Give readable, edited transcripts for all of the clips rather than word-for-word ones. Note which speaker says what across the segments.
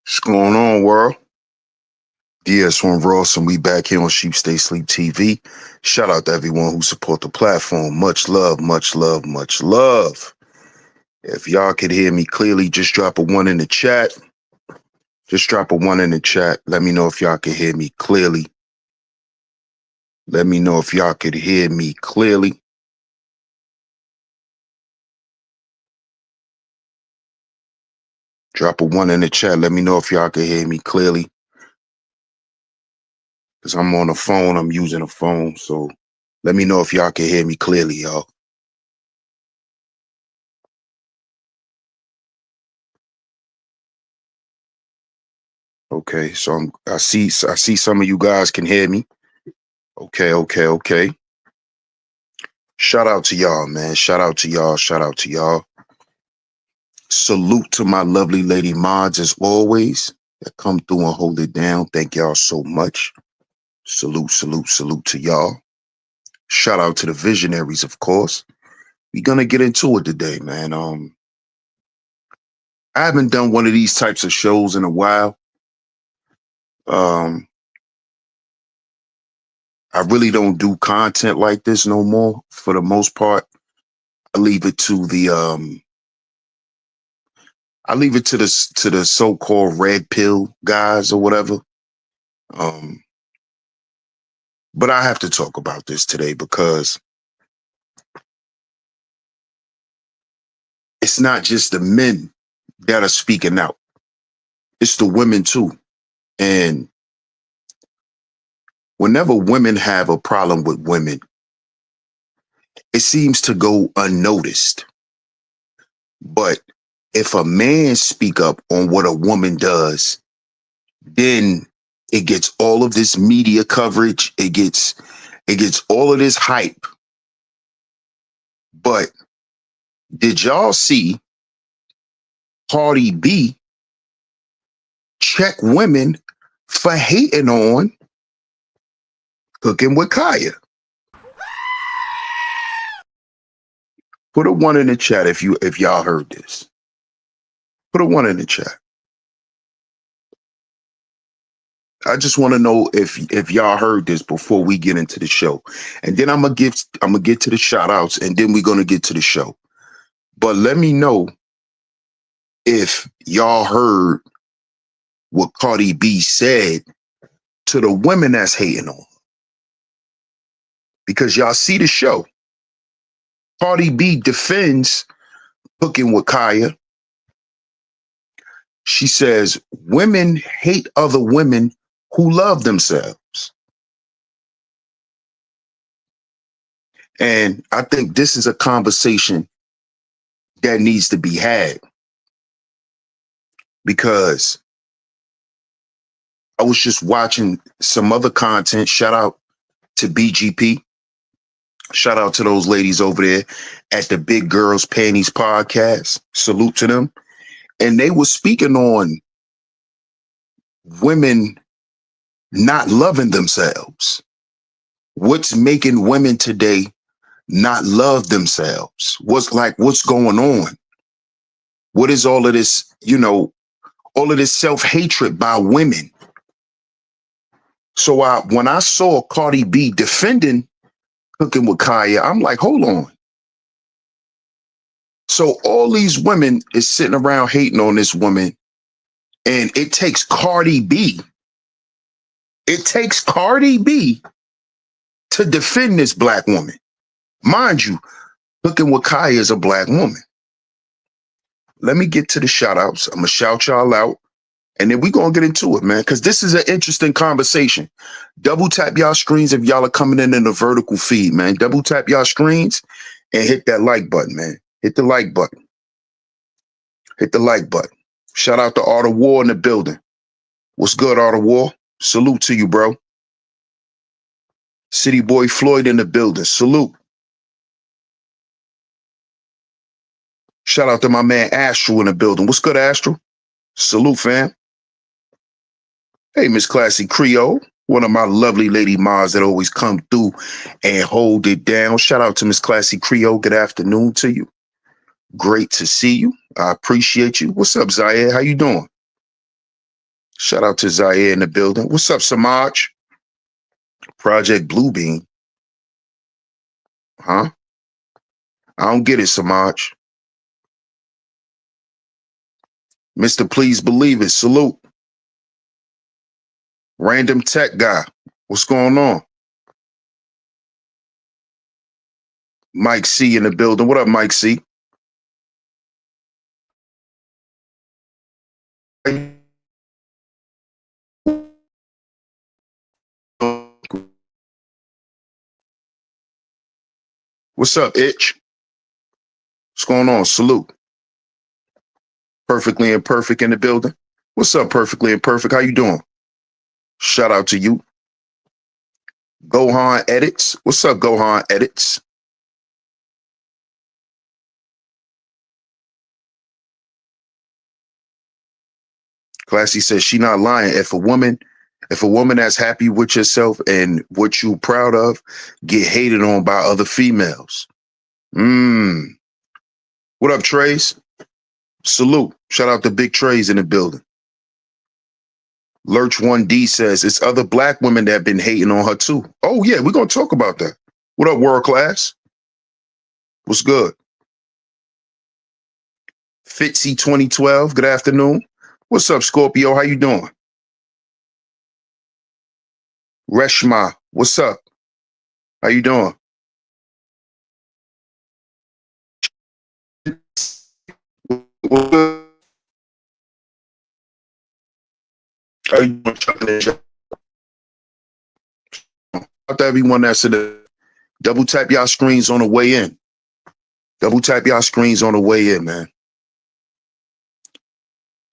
Speaker 1: What's going on, world? DS1 Ross, and we back here on Sheep Stay Sleep TV. Shout out to everyone who support the platform. Much love, much love, much love. If y'all could hear me clearly, just drop a 1 in the chat. Just drop a 1 in the chat. Let me know if y'all could hear me clearly. Let me know if y'all could hear me clearly. Drop a 1 in the chat. Let me know if y'all could hear me clearly. Because I'm on the phone. I'm using a phone. So let me know if y'all can hear me clearly, y'all. Okay, so I see some of you guys can hear me. Okay. Shout out to y'all, man. Shout out to y'all. Salute to my lovely lady mods as always that come through and hold it down. Thank y'all so much. Salute to y'all. Shout out to the visionaries, of course. We're gonna get into it today, man. I haven't done one of these types of shows in a while. Um, I really don't do content like this no more. For the most part, I leave it to the so-called red pill guys or whatever. But I have to talk about this today because it's not just the men that are speaking out. It's the women too. And whenever women have a problem with women, it seems to go unnoticed. But if a man speak up on what a woman does, then it gets all of this media coverage. It gets all of this hype. But did y'all see Cardi B check women for hating on Cooking with Kaya? Put a one in the chat if y'all heard this. Put a one in the chat. I just want to know if y'all heard this before we get into the show. And then I'm gonna get to the shout outs and then we're gonna get to the show. But let me know if y'all heard what Cardi B said to the women that's hating on. Because y'all see the show. Cardi B defends Cooking with Kaya. She says women hate other women who love themselves. And I think this is a conversation that needs to be had because I was just watching some other content. Shout out to BGP. Shout out to those ladies over there at the Big Girls Panties podcast. Salute to them. And they were speaking on women not loving themselves. What's making women today not love themselves? What's going on? What is all of this, all of this self-hatred by women? So when I saw Cardi B defending Cooking with Kaya, I'm like, hold on. So all these women is sitting around hating on this woman, and it takes Cardi B. It takes Cardi B to defend this black woman. Mind you, Cooking with Kaya is a black woman. Let me get to the shout outs. I'm going to shout y'all out. And then we're going to get into it, man, because this is an interesting conversation. Double tap y'all screens if y'all are coming in the vertical feed, man. Double tap y'all screens and hit that like button, man. Hit the like button. Hit the like button. Shout out to Art of War in the building. What's good, Art of War? Salute to you, bro. City Boy Floyd in the building. Salute. Shout out to my man Astral in the building. What's good, Astral? Salute, fam. Hey, Miss Classy Creole, one of my lovely lady mods that always come through and hold it down. Shout out to Miss Classy Creole. Good afternoon to you. Great to see you. I appreciate you. What's up, Zaire? How you doing? Shout out to Zaire in the building. What's up, Samaj? Project Bluebeam. Huh? I don't get it, Samaj. Mr. Please Believe It. Salute. Random Tech Guy. What's going on? Mike C in the building. What up, Mike C? What's up, Itch? What's going on? Salute. Perfectly Imperfect in the building. What's up, Perfectly Imperfect? How you doing? Shout out to you. Gohan Edits. What's up, Gohan Edits? Classy says she not lying. If a woman that's happy with yourself and what you proud of, get hated on by other females. Mmm. What up, Trace? Salute. Shout out to Big Trays in the building. Lurch 1D says it's other black women that have been hating on her too. Oh yeah, we're gonna talk about that. What up, world class? What's good? Fitzy 2012. Good afternoon. What's up, Scorpio? How you doing? Reshma, what's up? How you doing? How you doing? Shout out to everyone that's in the double tap y'all screens on the way in. Double tap y'all screens on the way in, man.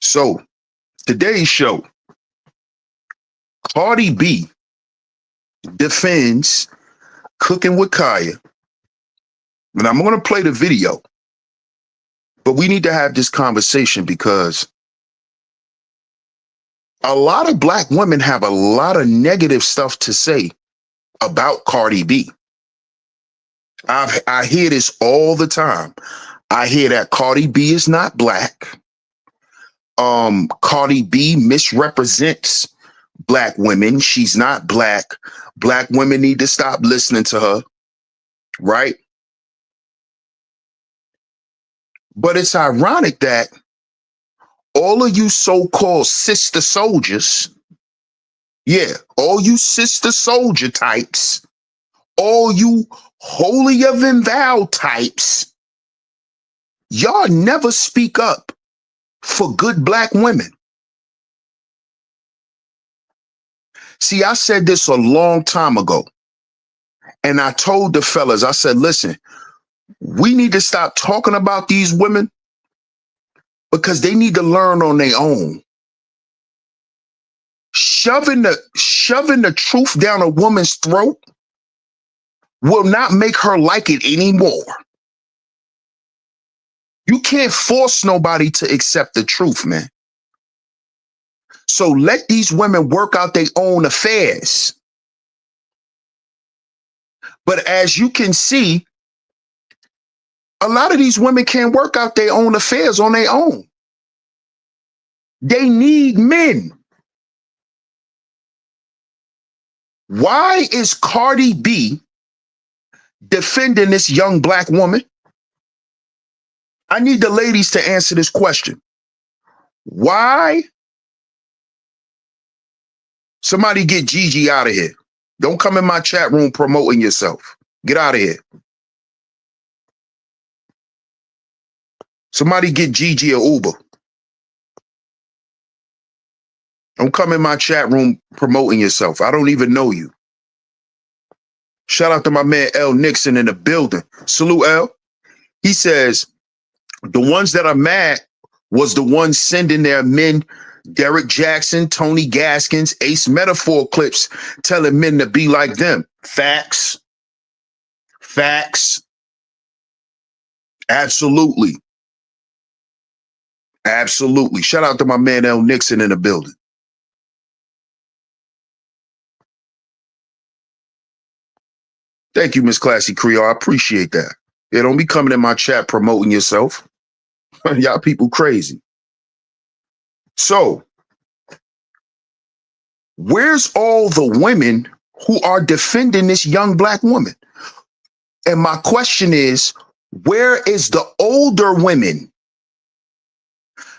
Speaker 1: So today's show, Cardi B defends Cooking with Kaya. And I'm going to play the video, but we need to have this conversation because a lot of black women have a lot of negative stuff to say about Cardi B. I hear this all the time. I hear that Cardi B is not black. Cardi B misrepresents black women. She's not black. Black women need to stop listening to her, right? But it's ironic that all of you so-called sister soldiers, yeah, all you sister soldier types, all you holier than thou types, y'all never speak up for good black women. See, I said this a long time ago, and I told the fellas, I said, listen, we need to stop talking about these women because they need to learn on their own. Shoving the truth down a woman's throat will not make her like it anymore. You can't force nobody to accept the truth, man. So let these women work out their own affairs. But as you can see, a lot of these women can't work out their own affairs on their own. They need men. Why is Cardi B defending this young black woman? I need the ladies to answer this question. Why? Somebody get Gigi out of here. Don't come in my chat room promoting yourself. Get out of here. Somebody get Gigi or Uber. Don't come in my chat room promoting yourself. I don't even know you. Shout out to my man L. Nixon in the building. Salute, L. He says, the ones that are mad was the ones sending their men Derek Jackson, Tony Gaskins, Ace Metaphor clips telling men to be like them. Facts. Facts. Absolutely. Absolutely. Shout out to my man L. Nixon in the building. Thank you, Miss Classy Creole. I appreciate that. Yeah, don't be coming in my chat promoting yourself. Y'all people crazy. So, where's all the women who are defending this young black woman? And my question is, where is the older women?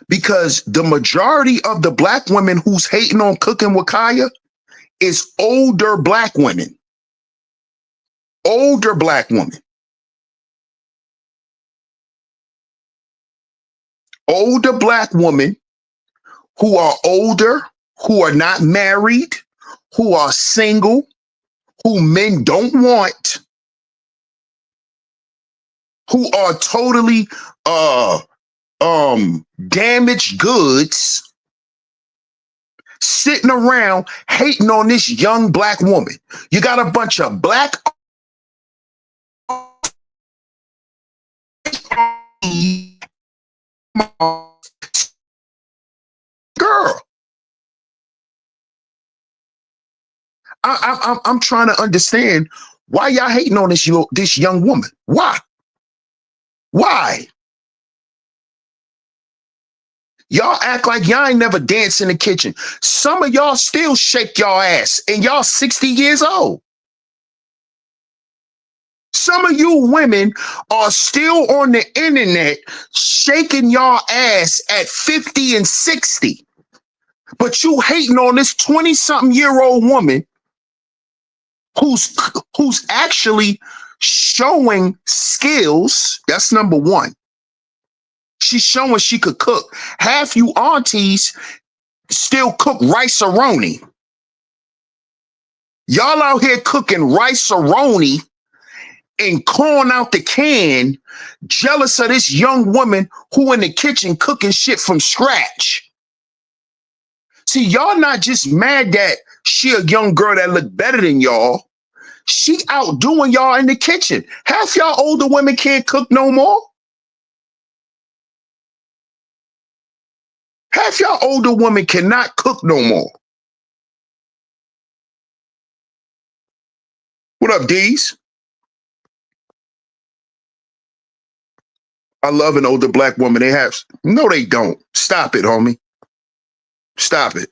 Speaker 1: Because the majority of the black women who's hating on Cooking with Kaya is older black women. Older black women. Older black women who are older, who are not married, who are single, who men don't want, who are totally damaged goods, sitting around hating on this young black woman. You got a bunch of black girl. I'm trying to understand why y'all hating on this young woman. Why? Why? Y'all act like y'all ain't never danced in the kitchen. Some of y'all still shake y'all ass, and y'all 60 years old. Some of you women are still on the internet shaking y'all ass at 50 and 60. But you hating on this 20-something-year-old woman who's actually showing skills. That's number one. She's showing she could cook. Half you aunties still cook rice-a-roni. Y'all out here cooking rice-a-roni and corn out the can, jealous of this young woman who in the kitchen cooking shit from scratch. See, y'all not just mad that she a young girl that look better than y'all. She outdoing y'all in the kitchen. Half y'all older women can't cook no more. Half y'all older women cannot cook no more. What up, D's? I love an older black woman. They have. No, they don't. Stop it, homie. Stop it.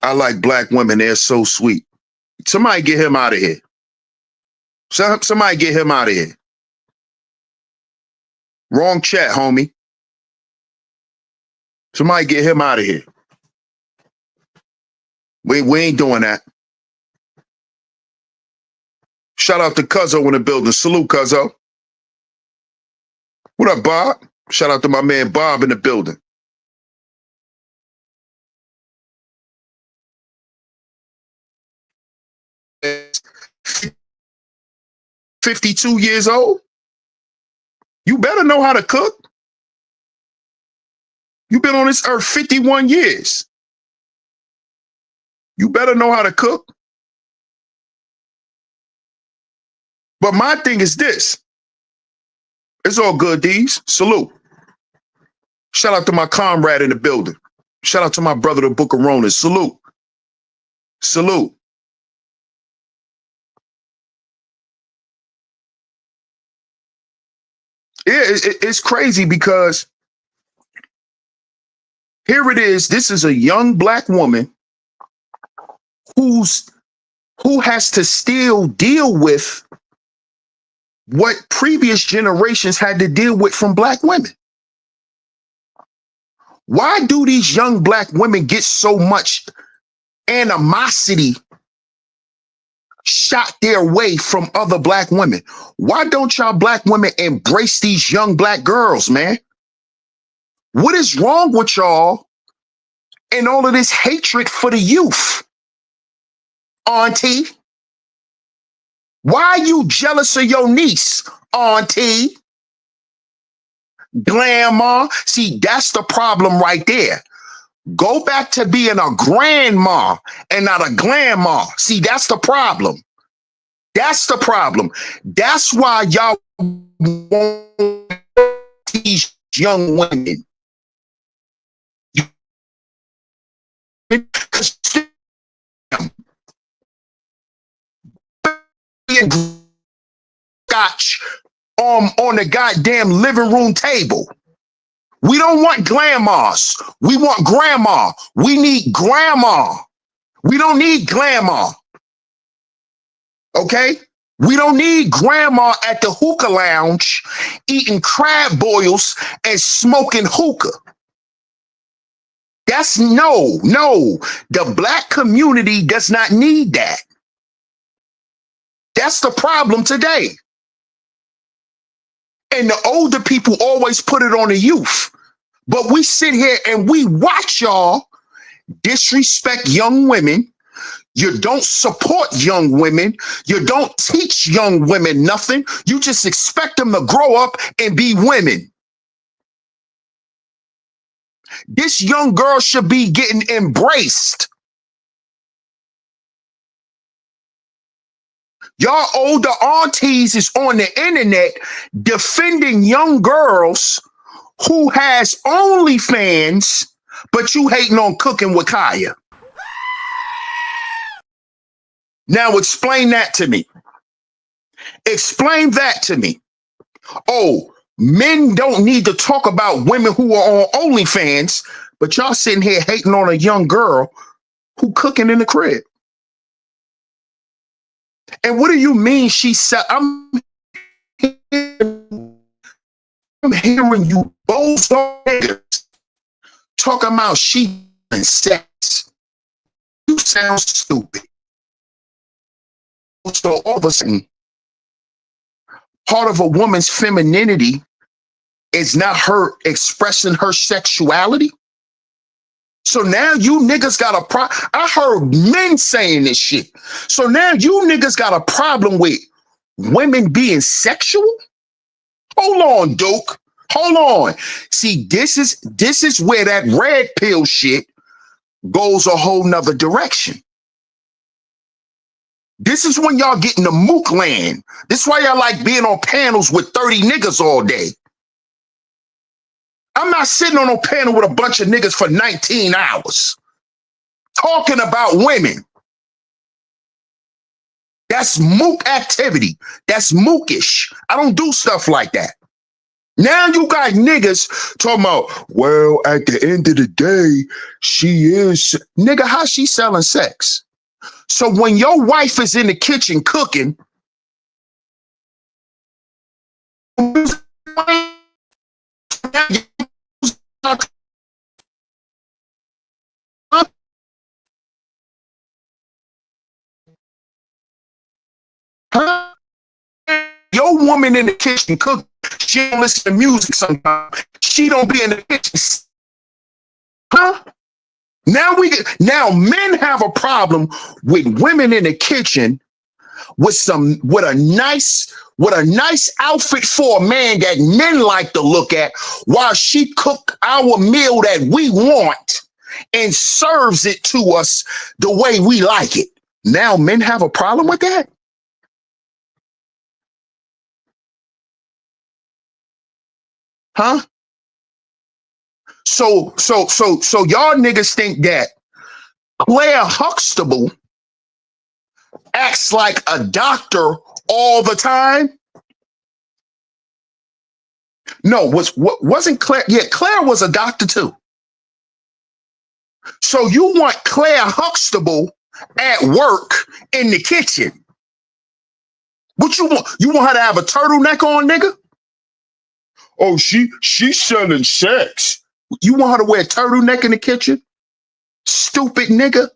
Speaker 1: I like black women. They're so sweet. Somebody get him out of here. Somebody get him out of here. Wrong chat, homie. Somebody get him out of here. We ain't doing that. Shout out to Cuzzo in the building. Salute, Cuzzo. What up, Bob? Shout out to my man Bob in the building. $52 years old. You better know how to cook. You've been on this earth 51 years. You better know how to cook. But my thing is this. It's all good, D's. Salute. Shout out to my comrade in the building. Shout out to my brother, the Book of Ronas. Salute. Salute. Yeah, it's crazy because here it is. This is a young black woman who has to still deal with what previous generations had to deal with from black women. Why do these young black women get so much animosity shot their way from other black women? Why don't y'all black women embrace these young black girls, man? What is wrong with y'all and all of this hatred for the youth? Auntie? Why are you jealous of your niece, auntie? Grandma? See, that's the problem right there. Go back to being a grandma and not a grandma. See, that's the problem. That's the problem. That's why y'all want these young women. Scotch on the goddamn living room table. We don't want grandmas. We want grandma. We need grandma. We don't need grandma. Okay? We don't need grandma at the hookah lounge eating crab boils and smoking hookah. That's no. The black community does not need that. That's the problem today. And the older people always put it on the youth. But we sit here and we watch y'all disrespect young women. You don't support young women. You don't teach young women nothing. You just expect them to grow up and be women. This young girl should be getting embraced. Y'all older aunties is on the internet defending young girls who has OnlyFans, but you hating on cooking with Kaya. Now explain that to me. Explain that to me. Oh, men don't need to talk about women who are on OnlyFans, but y'all sitting here hating on a young girl who cooking in the crib. And what do you mean she said? I'm hearing you both niggas talking about she and sex. You sound stupid. So all of a sudden, part of a woman's femininity is not her expressing her sexuality. So now you niggas got a I heard men saying this shit. So now you niggas got a problem with women being sexual? Hold on, Duke. Hold on. See, this is where that red pill shit goes a whole nother direction. This is when y'all get in the mook land. This is why y'all like being on panels with 30 niggas all day. I'm not sitting on a panel with a bunch of niggas for 19 hours talking about women. That's mook activity. That's mookish. I don't do stuff like that. Now you got niggas talking about, well, at the end of the day, she is. Nigga, how she selling sex? So when your wife is in the kitchen cooking, huh? Your woman in the kitchen cook, she don't listen to music sometimes. She don't be in the kitchen. Huh? Now men have a problem with women in the kitchen with a nice outfit for a man that men like to look at while she cook our meal that we want and serves it to us the way we like it. Now men have a problem with that? Huh? So y'all niggas think that Claire Huxtable acts like a doctor all the time? No, wasn't Claire? Yeah, Claire was a doctor too. So you want Claire Huxtable at work in the kitchen? What you want? You want her to have a turtleneck on, nigga? Oh, she's selling sex. You want her to wear a turtleneck in the kitchen? Stupid nigga.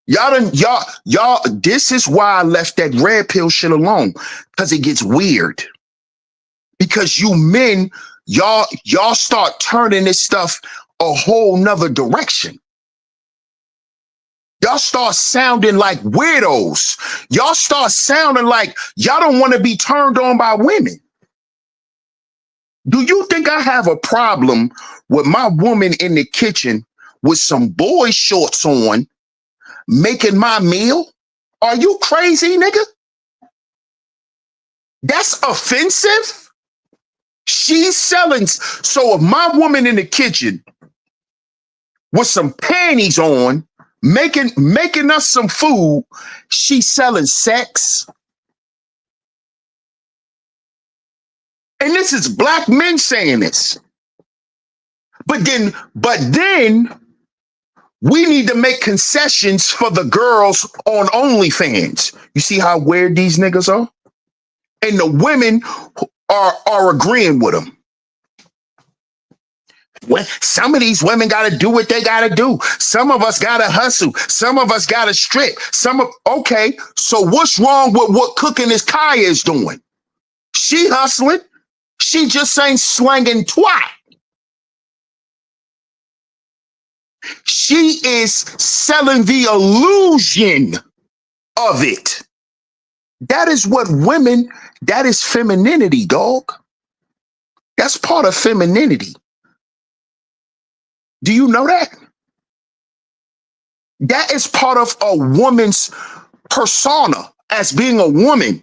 Speaker 1: Y'all, this is why I left that red pill shit alone. Because it gets weird. Because you men, y'all start turning this stuff a whole nother direction. Y'all start sounding like weirdos. Y'all start sounding like y'all don't want to be turned on by women. Do you think I have a problem with my woman in the kitchen with some boy shorts on making my meal? Are you crazy, nigga? That's offensive. She's selling. So if my woman in the kitchen with some panties on, making us some food, she's selling sex. And this is black men saying this. But then we need to make concessions for the girls on OnlyFans. You see how weird these niggas are? And the women are agreeing with them. Well, some of these women got to do what they got to do. Some of us got to hustle. Some of us got to strip. Okay, so what's wrong with what Cooking is Kaya is doing? She hustling. She just ain't slanging twat. She is selling the illusion of it. That is what women, that is femininity, dog. That's part of femininity. Do you know that? That is part of a woman's persona as being a woman.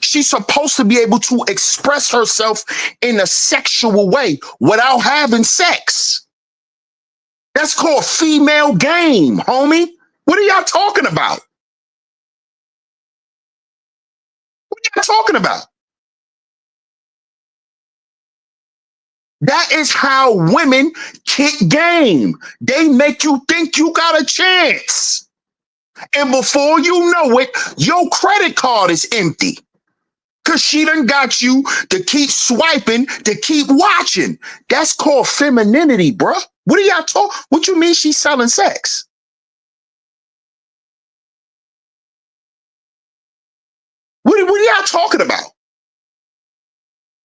Speaker 1: She's supposed to be able to express herself in a sexual way without having sex. That's called female game, homie. What are y'all talking about? What are y'all talking about? That is how women kick game. They make you think you got a chance. And before you know it, your credit card is empty. Because she done got you to keep swiping, to keep watching. That's called femininity, bruh. What are y'all talking? What you mean she's selling sex? What are y'all talking about?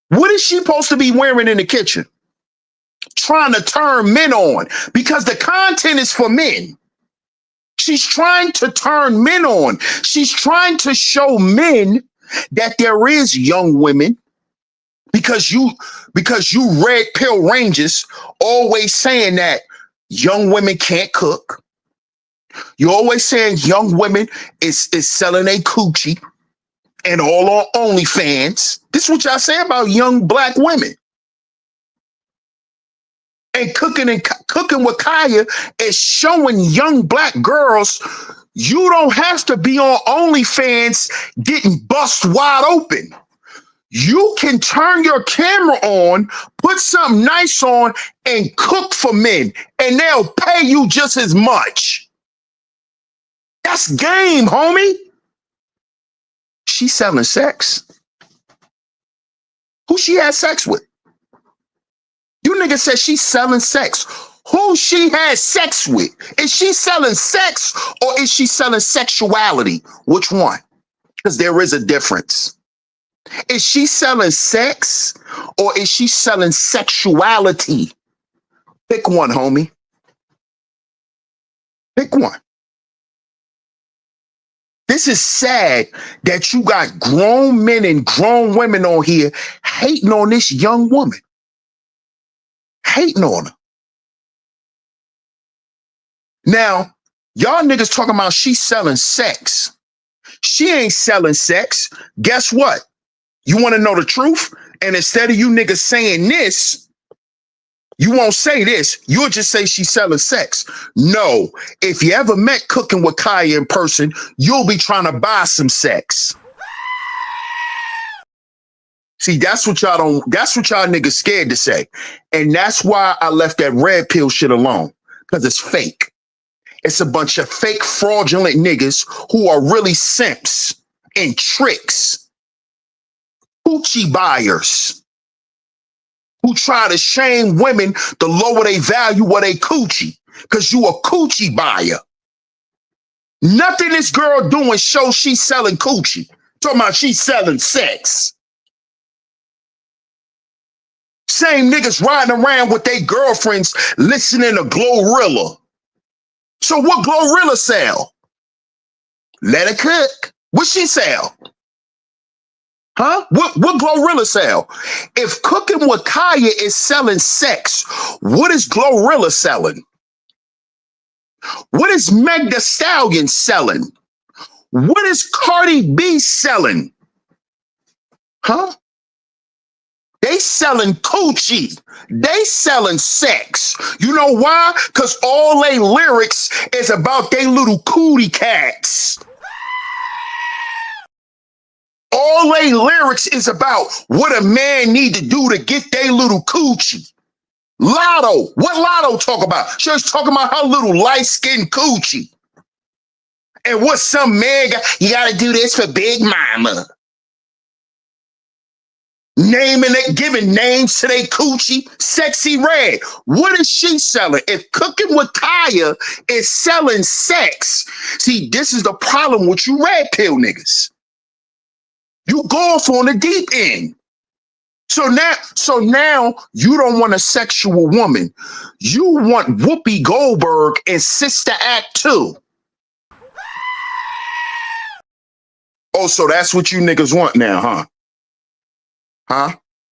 Speaker 1: What is she supposed to be wearing in the kitchen? Trying to turn men on because the content is for men. She's trying to turn men on. She's trying to show men that there is young women because you red pill rangers always saying that young women can't cook. You're always saying young women is selling a coochie and all on OnlyFans. This is what y'all say about young black women. And cooking with Kaya is showing young black girls you don't have to be on OnlyFans getting bust wide open. You can turn your camera on, put something nice on, and cook for men, and they'll pay you just as much. That's game, homie. She's selling sex. Who she had sex with? You nigga said she's selling sex. Who she has sex with? Is she selling sex or is she selling sexuality? Which one? Because there is a difference. Is she selling sex or is she selling sexuality? Pick one, homie. Pick one. This is sad that you got grown men and grown women on here hating on this young woman. Hating on her. Now, y'all niggas talking about she's selling sex. She ain't selling sex. Guess what? You want to know the truth? And instead of you niggas saying this, you won't say this. You'll just say she's selling sex. No. If you ever met Cooking with Kaya in person, you'll be trying to buy some sex. See, that's what y'all niggas scared to say. And that's why I left that red pill shit alone. Because it's fake. It's a bunch of fake fraudulent niggas who are really simps and tricks. Coochie buyers who try to shame women to lower their value of their coochie because you a coochie buyer. Nothing this girl doing shows she's selling coochie. Talking about she's selling sex. Same niggas riding around with their girlfriends listening to Glorilla. So what Glorilla sell? Let her cook. What she sell? Huh? What Glorilla sell? If Cooking with Kaya is selling sex, what is Glorilla selling? What is Meg Thee Stallion selling? What is Cardi B selling? Huh? They selling coochie. They selling sex. You know why? Because all they lyrics is about they little cootie cats. All they lyrics is about what a man need to do to get they little coochie. Lotto. What Lotto talk about? She was talking about her little light-skinned coochie. And what some man got, you got to do this for Big Mama. Naming it, giving names to they coochie. Sexy Red. What is she selling? If Cooking with Kaya is selling sex, see, this is the problem with you red pill niggas. You go off on the deep end. So now you don't want a sexual woman. You want Whoopi Goldberg in Sister Act 2. Oh, so that's what you niggas want now, huh? Huh?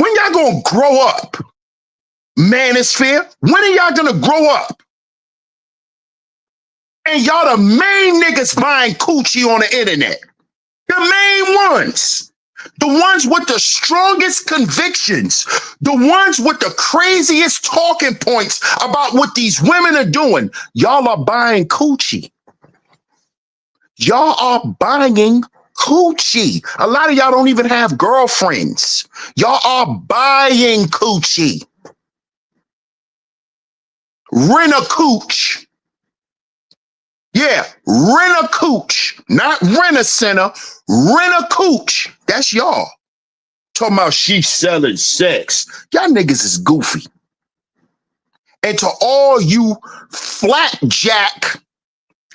Speaker 1: When y'all gonna grow up? Manosphere, when are y'all gonna grow up? And y'all the main niggas buying coochie on the internet. The main ones. The ones with the strongest convictions. The ones with the craziest talking points about what these women are doing. Y'all are buying coochie. Y'all are buying coochie. A lot of y'all don't even have girlfriends. Y'all are buying coochie. Rent a cooch. Yeah, rent a cooch. Not rent a center. Rent a cooch. That's y'all. Talking about she selling sex. Y'all niggas is goofy. And to all you flatjack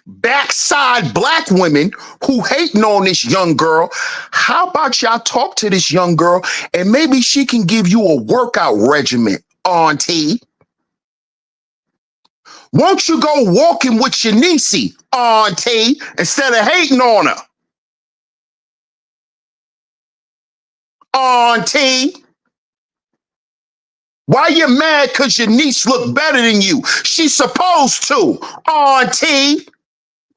Speaker 1: backside black women who hating on this young girl, how about y'all talk to this young girl and maybe she can give you a workout regimen, auntie? Won't you go walking with your niecey, auntie, instead of hating on her? Auntie, why you mad because your niece look better than you? She's supposed to, auntie.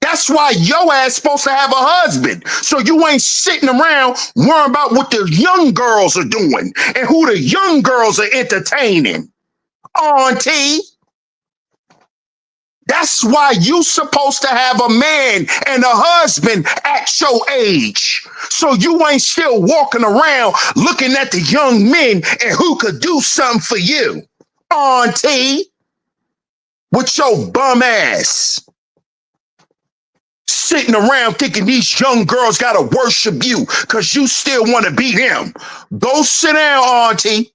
Speaker 1: That's why your ass supposed to have a husband. So you ain't sitting around worrying about what the young girls are doing and who the young girls are entertaining. Auntie. That's why you supposed to have a man and a husband at your age. So you ain't still walking around looking at the young men and who could do something for you. Auntie. With your bum ass. Sitting around thinking these young girls gotta worship you because you still want to be them. Go sit down, auntie.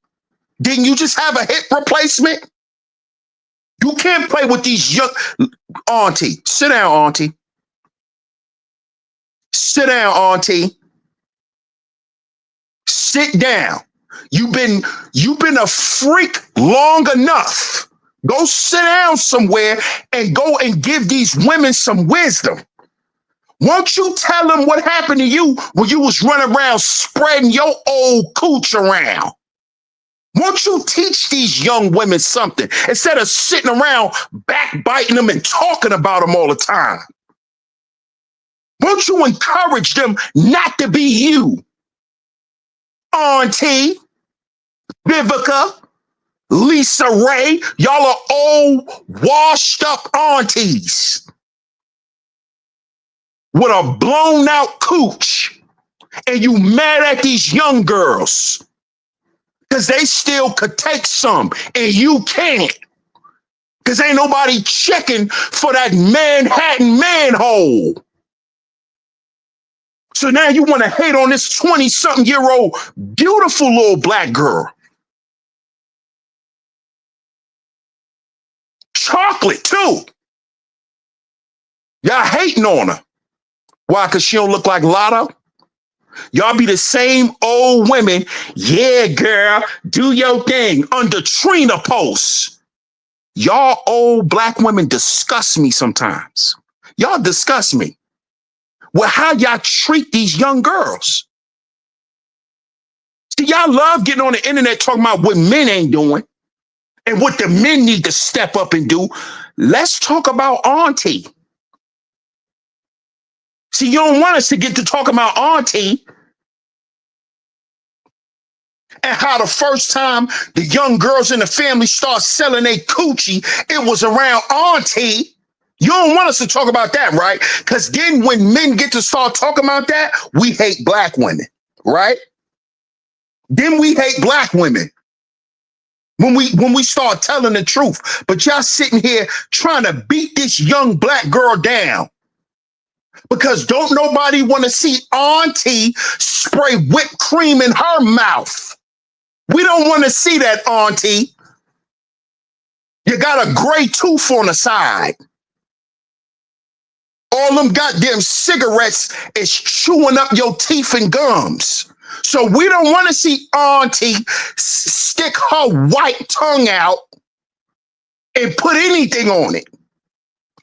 Speaker 1: Didn't you just have a hip replacement? You can't play with these young... Auntie, sit down, auntie. Sit down, auntie. Sit down. You've been a freak long enough. Go sit down somewhere and go and give these women some wisdom. Won't you tell them what happened to you when you was running around spreading your old cooch around? Won't you teach these young women something instead of sitting around backbiting them and talking about them all the time? Won't you encourage them not to be you? Auntie, Vivica, Lisa Ray, y'all are old, washed up aunties with a blown out cooch, and you mad at these young girls because they still could take some and you can't because ain't nobody checking for that Manhattan manhole. So now you want to hate on this 20-something-year-old beautiful little black girl. Chocolate, too. Y'all hating on her. Why? Because she don't look like Lotto? Y'all be the same old women. Yeah, girl, do your thing under Trina posts. Y'all old black women disgust me sometimes. Y'all disgust me. Well, how y'all treat these young girls. See, y'all love getting on the internet talking about what men ain't doing and what the men need to step up and do. Let's talk about auntie. See, you don't want us to get to talk about auntie and how the first time the young girls in the family start selling their coochie, it was around auntie. You don't want us to talk about that, right? Because then when men get to start talking about that, we hate black women, right? Then we hate black women when we start telling the truth. But y'all sitting here trying to beat this young black girl down because don't nobody want to see auntie spray whipped cream in her mouth. We don't want to see that, auntie. You got a gray tooth on the side. All them goddamn cigarettes is chewing up your teeth and gums. So we don't want to see auntie stick her white tongue out and put anything on it.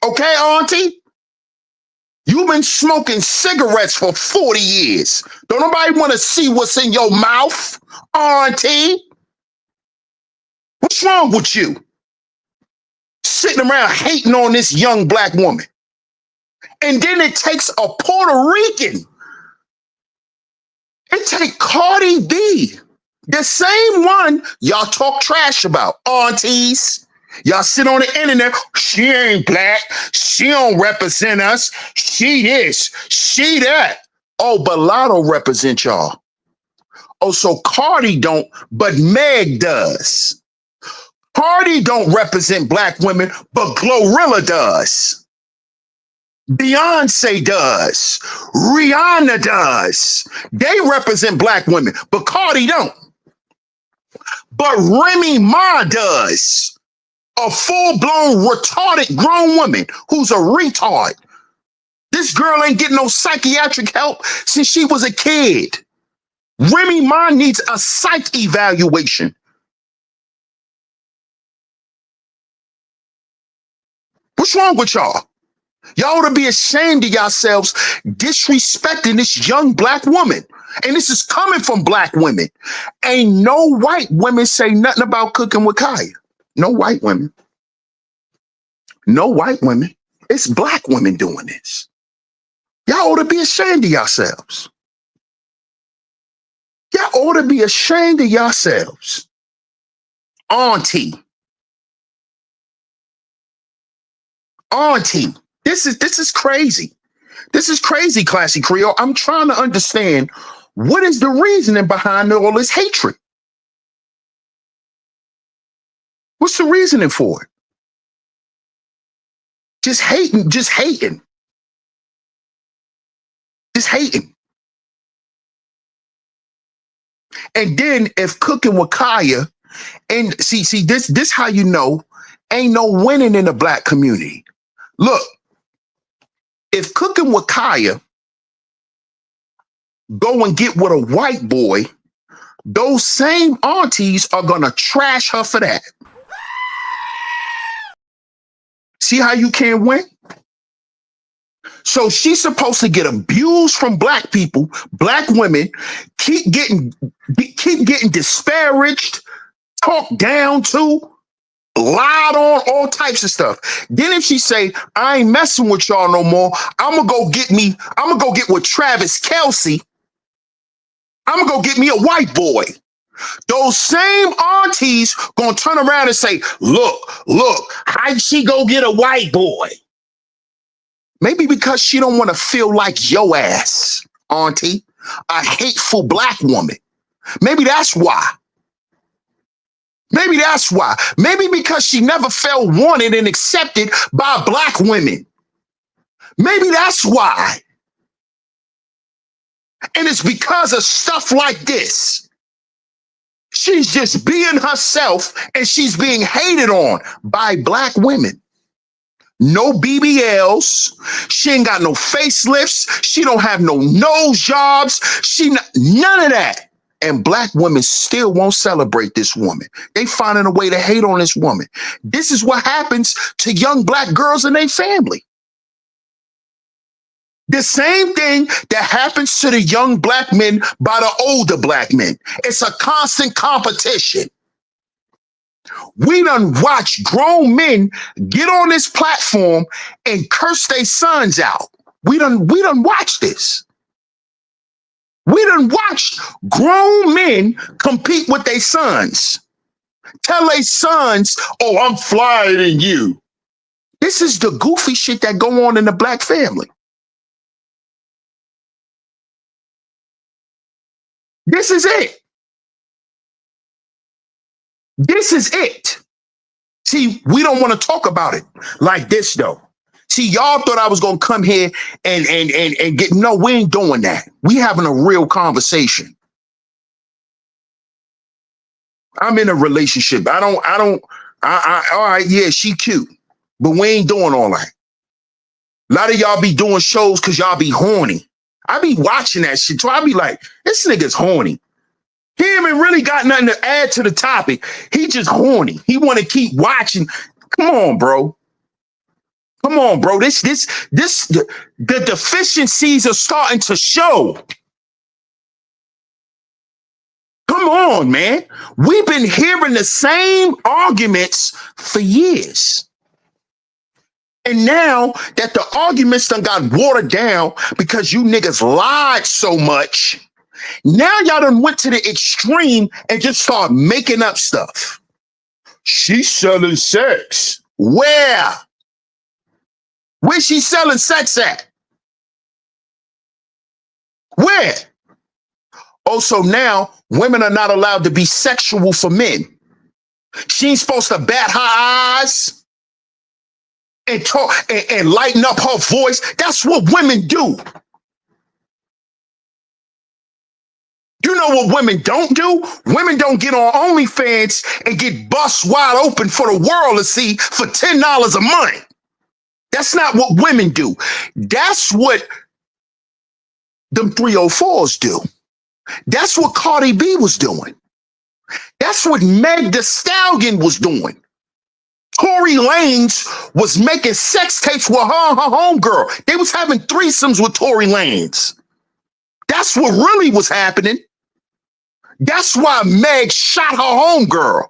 Speaker 1: Okay, auntie? You've been smoking cigarettes for 40 years. Don't nobody want to see what's in your mouth, auntie? What's wrong with you? Sitting around hating on this young black woman. And then it takes a Puerto Rican. It takes Cardi B, the same one y'all talk trash about, aunties. Y'all sit on the internet, she ain't black, she don't represent us, she this, she that. Oh, but Lotto represent y'all. Oh, so Cardi don't, but Meg does. Cardi don't represent black women, but Glorilla does. Beyonce does. Rihanna does. They represent black women, but Cardi don't. But Remy Ma does. A full-blown retarded grown woman who's a retard. This girl ain't getting no psychiatric help since she was a kid. Remy Ma needs a psych evaluation. What's wrong with y'all? Y'all ought to be ashamed of yourselves disrespecting this young black woman. And this is coming from black women. Ain't no white women say nothing about cooking with Kaya. No white women. No white women. It's black women doing this. Y'all ought to be ashamed of yourselves. Y'all ought to be ashamed of yourselves. Auntie. This is crazy. This is crazy, Classy Creole. I'm trying to understand what is the reasoning behind all this hatred. What's the reasoning for it? Just hating. And then if cooking with Kaya, and see this how you know ain't no winning in the black community. Look, if cooking with Kaya go and get with a white boy, those same aunties are gonna trash her for that. See how you can't win? So she's supposed to get abused from black people, black women, keep getting disparaged, talked down to, lied on, all types of stuff. Then if she say, I ain't messing with y'all no more, I'm gonna go get with Travis Kelce. I'm gonna go get me a white boy. Those same aunties gonna turn around and say, look, how'd she go get a white boy? Maybe because she don't want to feel like your ass, auntie, a hateful black woman. Maybe that's why. Maybe because she never felt wanted and accepted by black women. Maybe that's why. And it's because of stuff like this. She's just being herself and she's being hated on by black women. No BBLs. She ain't got no facelifts. She don't have no nose jobs. None of that. And black women still won't celebrate this woman. They finding a way to hate on this woman. This is what happens to young black girls and their family. The same thing that happens to the young black men by the older black men. It's a constant competition. We done watch grown men get on this platform and curse their sons out. We done watch this. We done watched grown men compete with their sons. Tell their sons, oh, I'm flyer than you. This is the goofy shit that go on in the black family. This is it. This is it. See, we don't want to talk about it like this, though. See, y'all thought I was going to come here and get, no, we ain't doing that. We having a real conversation. I'm in a relationship. All right, yeah, she cute, but we ain't doing all that. A lot of y'all be doing shows because y'all be horny. I be watching that shit too. I be like, this nigga's horny. He ain't even really got nothing to add to the topic. He just horny. He want to keep watching. Come on, bro. Come on, bro. The deficiencies are starting to show. Come on, man. We've been hearing the same arguments for years. And now that the arguments done got watered down because you niggas lied so much, now y'all done went to the extreme and just start making up stuff. She's selling sex. Where? Where's she selling sex at? Where? Also, now women are not allowed to be sexual for men. She ain't supposed to bat her eyes and talk and lighten up her voice. That's what women do. You know what women don't do? Women don't get on OnlyFans and get bust wide open for the world to see for $10 a month. That's not what women do. That's what them 304s do. That's what Cardi B was doing. That's what Meg Thee Stallion was doing. Tory Lanez was making sex tapes with her and her homegirl. They was having threesomes with Tory Lanez. That's what really was happening. That's why Meg shot her homegirl.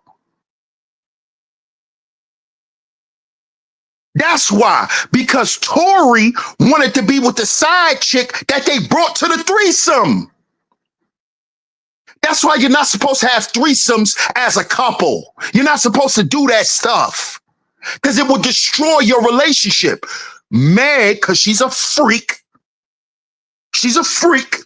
Speaker 1: That's why. Because Tory wanted to be with the side chick that they brought to the threesome. That's why you're not supposed to have threesomes as a couple. You're not supposed to do that stuff because it will destroy your relationship. Meg, because she's a freak. She's a freak.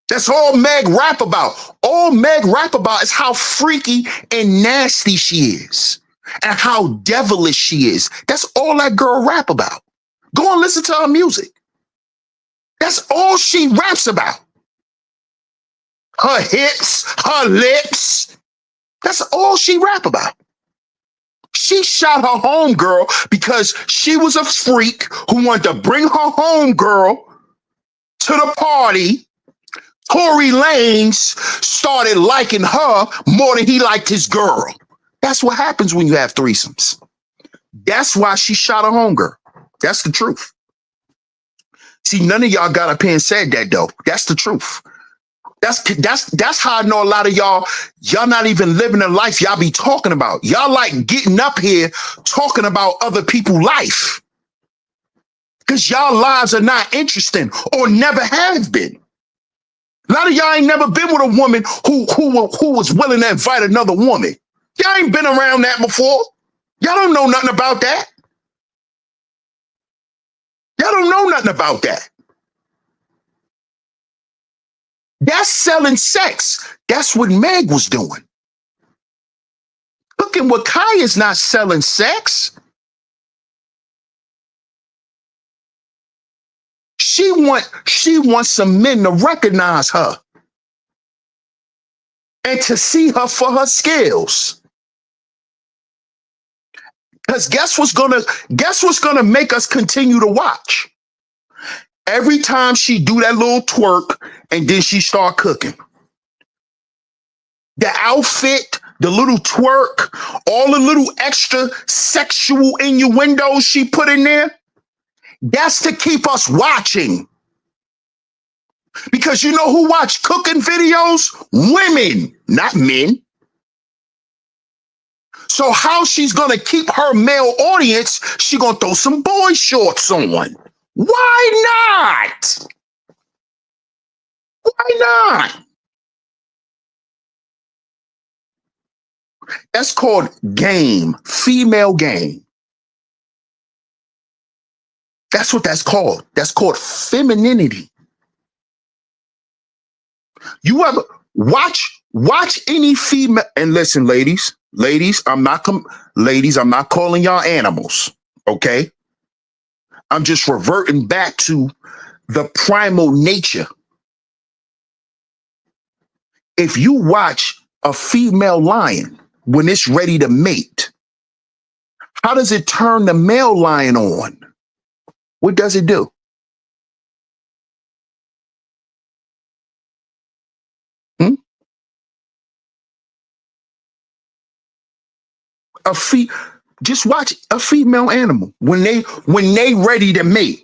Speaker 1: That's all Meg rap about. All Meg rap about is how freaky and nasty she is and how devilish she is. That's all that girl rap about. Go and listen to her music. That's all she raps about. Her hips, her lips. That's all she rap about. She shot her homegirl because she was a freak who wanted to bring her homegirl to the party. Tory Lanez started liking her more than he liked his girl. That's what happens when you have threesomes. That's why she shot her homegirl. That's the truth. See, none of y'all got up here and said that though. That's the truth. That's how I know a lot of y'all not even living the life y'all be talking about. Y'all like getting up here talking about other people's life because y'all lives are not interesting or never have been. A lot of y'all ain't never been with a woman who was willing to invite another woman. Y'all ain't been around that before. Y'all don't know nothing about that. Y'all don't know nothing about that. That's selling sex. That's what Meg was doing. Look at what Kaya's not selling sex. She wants some men to recognize her and to see her for her skills. Because guess what's gonna make us continue to watch? Every time she do that little twerk and then she start cooking. The outfit, the little twerk, all the little extra sexual innuendos she put in there, that's to keep us watching. Because you know who watch cooking videos? Women, not men. So how she's gonna keep her male audience, she gonna throw some boy shorts on. Why not? Why not? That's called game, female game. That's what that's called. That's called femininity. You ever watch any female, and listen, ladies, I'm not calling y'all animals, okay? I'm just reverting back to the primal nature. If you watch a female lion when it's ready to mate, how does it turn the male lion on? What does it do? Hmm? A Just watch a female animal when they ready to mate.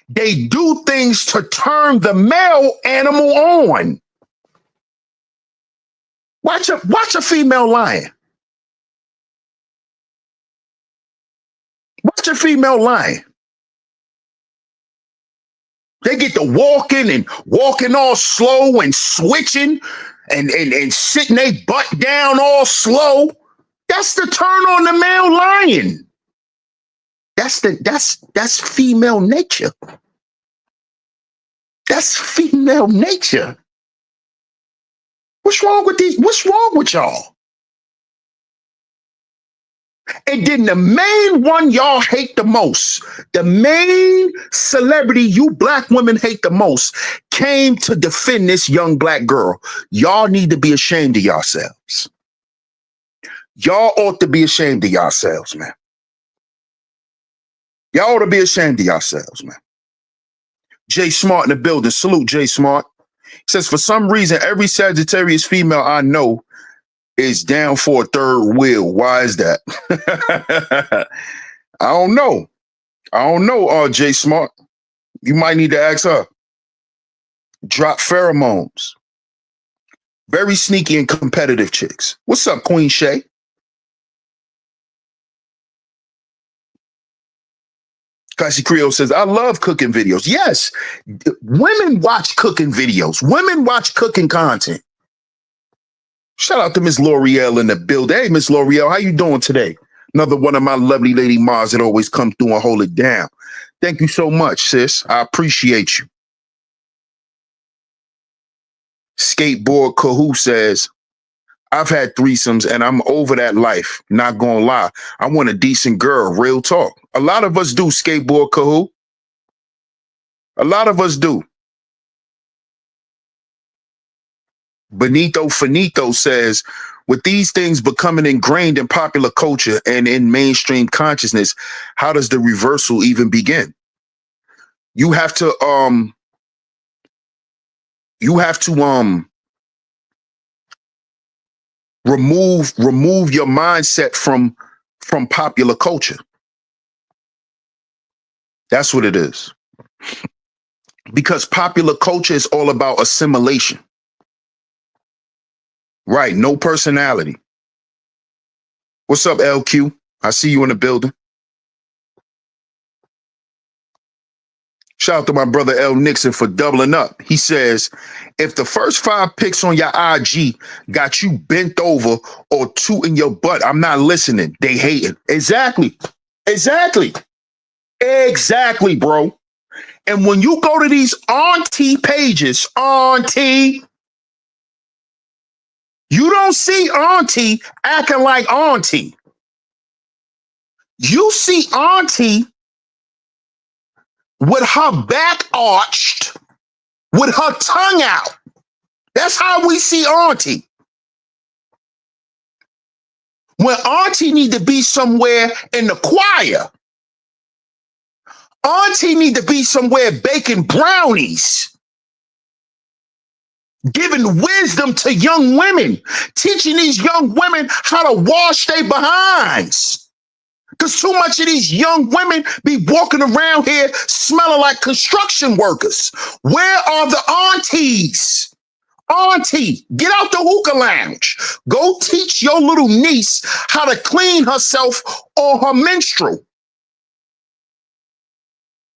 Speaker 1: They do things to turn the male animal on. Watch a female lion. Watch a female lion. They get to walking all slow and switching and sitting their butt down all slow. That's the turn on the male lion. That's female nature. That's female nature. What's wrong with these? What's wrong with y'all? And then the main one y'all hate the most, the main celebrity you black women hate the most, came to defend this young black girl. Y'all need to be ashamed of yourselves. Y'all ought to be ashamed of yourselves, man. Y'all ought to be ashamed of yourselves, man. Jay Smart in the building. Salute, Jay Smart. Says, for some reason, every Sagittarius female I know is down for a third wheel. Why is that? I don't know. Jay Smart. You might need to ask her. Drop pheromones. Very sneaky and competitive chicks. What's up, Queen Shay? Kasi Creole says, I love cooking videos. Yes, women watch cooking videos. Women watch cooking content. Shout out to Miss L'Oreal in the building. Hey, Miss L'Oreal, how you doing today? Another one of my lovely lady Mars that always come through and hold it down. Thank you so much, sis. I appreciate you. Skateboard Kahoo says, I've had threesomes and I'm over that life. Not gonna lie. I want a decent girl. Real talk. A lot of us do, Skateboard Kahoo. A lot of us do. Benito Finito says, with these things becoming ingrained in popular culture and in mainstream consciousness, how does the reversal even begin? You have to remove your mindset from popular culture. That's what it is. Because popular culture is all about assimilation. Right, no personality. What's up, LQ? I see you in the building. Shout out to my brother L. Nixon for doubling up. He says, if the first 5 pics on your IG got you bent over or 2 in your butt, I'm not listening. They hating. Exactly, bro. And when you go to these auntie pages, you don't see auntie acting like auntie. You see auntie with her back arched, with her tongue out. That's how we see auntie. When auntie need to be somewhere in the choir. Auntie need to be somewhere baking brownies. Giving wisdom to young women, teaching these young women how to wash their behinds. Because too much of these young women be walking around here smelling like construction workers. Where are the aunties? Auntie, get out the hookah lounge. Go teach your little niece how to clean herself on her menstrual.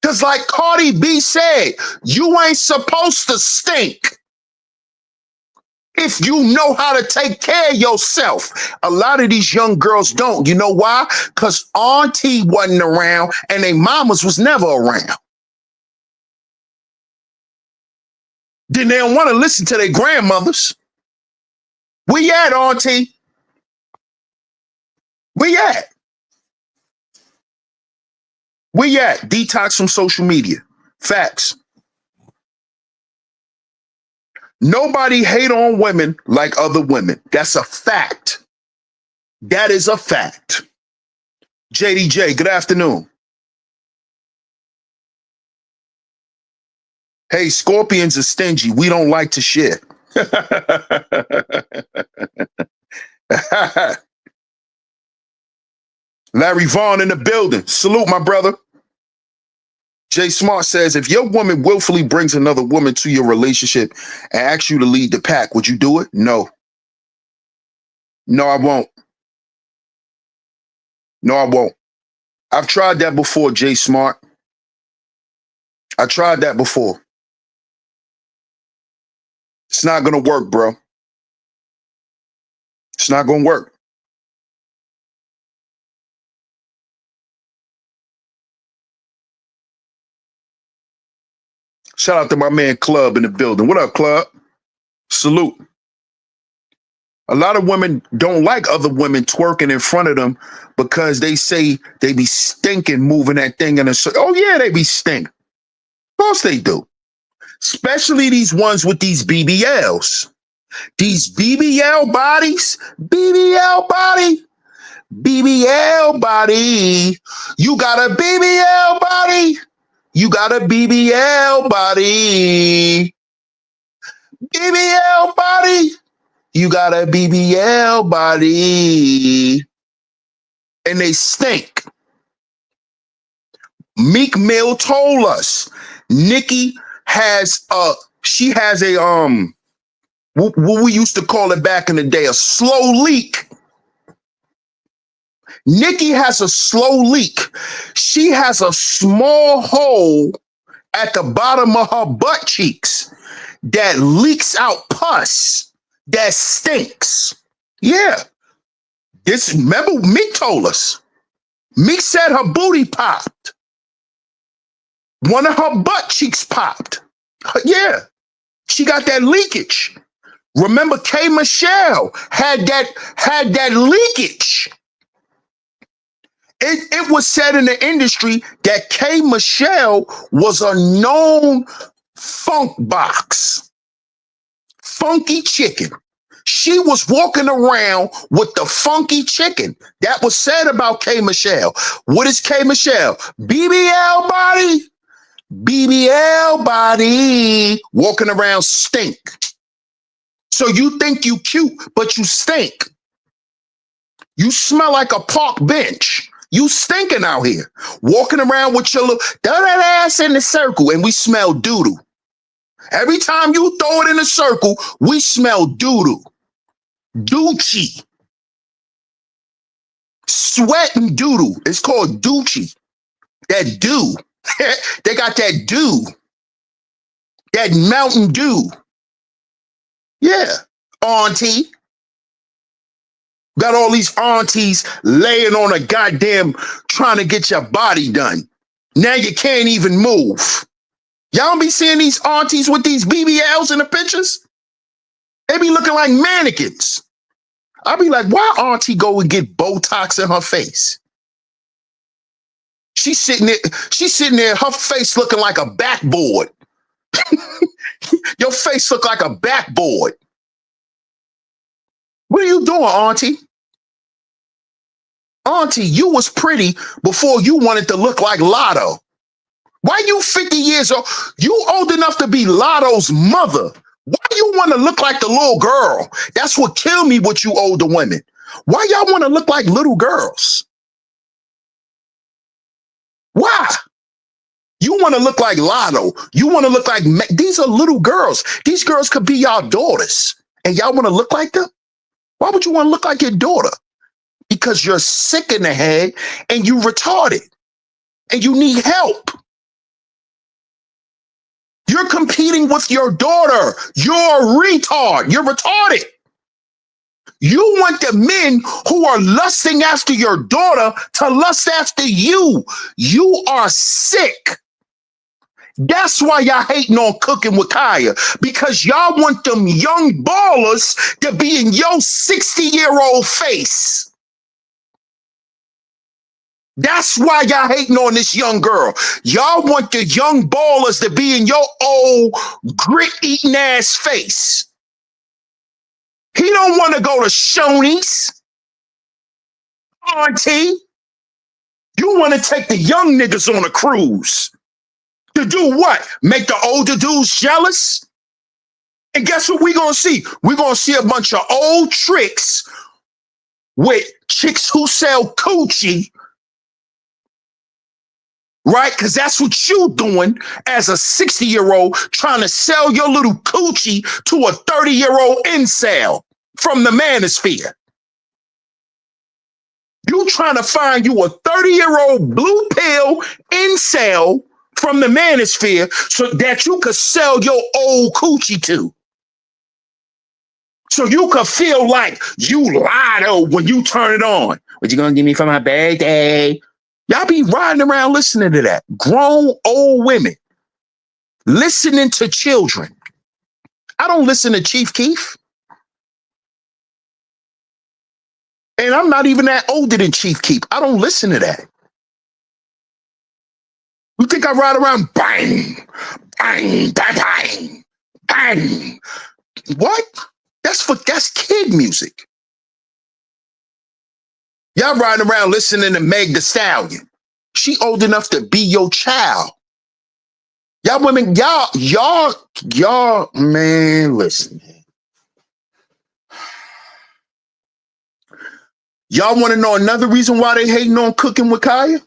Speaker 1: Because like Cardi B said, you ain't supposed to stink. If you know how to take care of yourself. A lot of these young girls don't. You know why? Because auntie wasn't around and their mamas was never around. Then they don't want to listen to their grandmothers. Where you at, auntie? Where you at? Where you at? Detox from social media. Facts. Nobody hate on women like other women. That's a fact. That is a fact. JDJ, good afternoon. Hey, scorpions are stingy. We don't like to share. Larry Vaughn in the building. Salute, my brother. Jay Smart says, if your woman willfully brings another woman to your relationship and asks you to lead the pack, would you do it? No. No, I won't. No, I won't. I've tried that before, Jay Smart. I tried that before. It's not going to work, bro. It's not going to work. Shout out to my man Club in the building. What up, Club? Salute. A lot of women don't like other women twerking in front of them because they say they be stinking moving that thing in a circle. Oh, yeah, they be stinking. Of course they do. Especially these ones with these BBLs. These BBL bodies, BBL body, BBL body. You got a BBL body. You got a BBL body. BBL body. You got a BBL body. And they stink. Meek Mill told us Nikki has she has a what we used to call it back in the day, a slow leak. Nikki has a slow leak. She has a small hole at the bottom of her butt cheeks that leaks out pus that stinks. Yeah. Remember, Meek told us. Meek said her booty popped. One of her butt cheeks popped. Yeah. She got that leakage. Remember, K. Michelle had that leakage. It was said in the industry that K. Michelle was a known funk box, funky chicken. She was walking around with the funky chicken. That was said about K. Michelle. What is K. Michelle? BBL body, BBL body, walking around stink. So you think you cute, but you stink. You smell like a park bench. You stinking out here, walking around with your little, throw that ass in the circle, and we smell doo-doo. Every time you throw it in a circle, we smell doo-doo. Doochie. Sweat and doo-doo. It's called doochie. That dew. They got that dew. That Mountain Dew. Yeah. Auntie. Got all these aunties laying on a goddamn trying to get your body done. Now you can't even move. Y'all be seeing these aunties with these BBLs in the pictures? They be looking like mannequins. I be like, why auntie go and get Botox in her face? She's sitting there, her face looking like a backboard. Your face look like a backboard. What are you doing, auntie? Auntie, you was pretty before you wanted to look like Lotto. Why you 50 years old? You old enough to be Lotto's mother. Why you want to look like the little girl? That's what killed me with you older women. Why y'all want to look like little girls? Why? You want to look like Lotto. You want to look like, these are little girls. These girls could be y'all daughters. And y'all want to look like them? Why would you want to look like your daughter? Because you're sick in the head and you retarded and you need help. You're competing with your daughter. You're a retard. You're retarded. You want the men who are lusting after your daughter to lust after you. You are sick. That's why y'all hating on Cooking with Kaya, because y'all want them young ballers to be in your 60-year-old face. That's why y'all hating on this young girl. Y'all want the young ballers to be in your old grit-eating ass face. He don't want to go to Shoney's. Auntie, you want to take the young niggas on a cruise. To do what? Make the older dudes jealous? And guess what we're going to see? We're going to see a bunch of old tricks with chicks who sell coochie right? Because that's what you doing as a 60-year-old trying to sell your little coochie to a 30-year-old incel from the manosphere. You trying to find you a 30-year-old blue pill incel from the manosphere so that you could sell your old coochie to. So you could feel like you lied when you turn it on. What you gonna give me for my birthday? Y'all be riding around listening to that. Grown old women listening to children. I don't listen to Chief Keef. And I'm not even that older than Chief Keef. I don't listen to that. You think I ride around bang, bang, bang, bang, bang? What? That's kid music. Y'all riding around listening to Meg Thee Stallion. She old enough to be your child. Y'all women, y'all, man, listen. Y'all want to know another reason why they hating on Cooking with Kaya?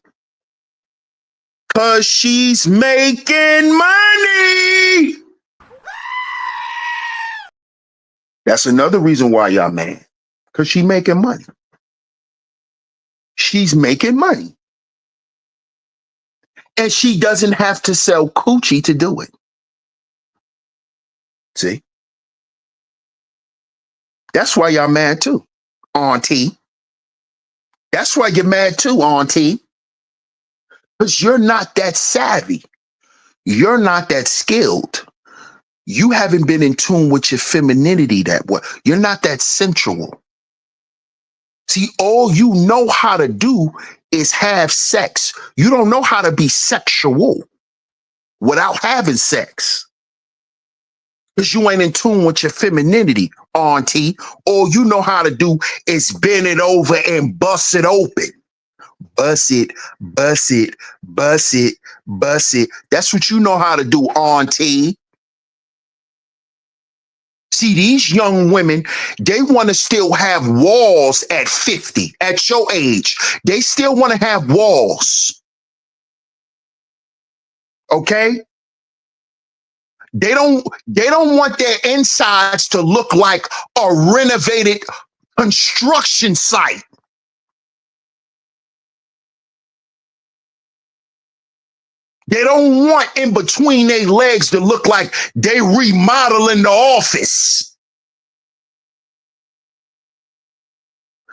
Speaker 1: Because she's making money. That's another reason why y'all mad. Because she's making money. She's making money. And she doesn't have to sell coochie to do it. See? That's why y'all mad too, auntie. That's why you're mad too, auntie. Because you're not that savvy. You're not that skilled. You haven't been in tune with your femininity that way. You're not that sensual. See, all you know how to do is have sex. You don't know how to be sexual without having sex. Because you ain't in tune with your femininity, auntie. All you know how to do is bend it over and bust it open. Bust it, bust it, bust it, bust it. That's what you know how to do, auntie. See, these young women, they want to still have walls at 50, at your age. They still want to have walls. Okay? They don't want their insides to look like a renovated construction site. They don't want in between their legs to look like they remodeling the office.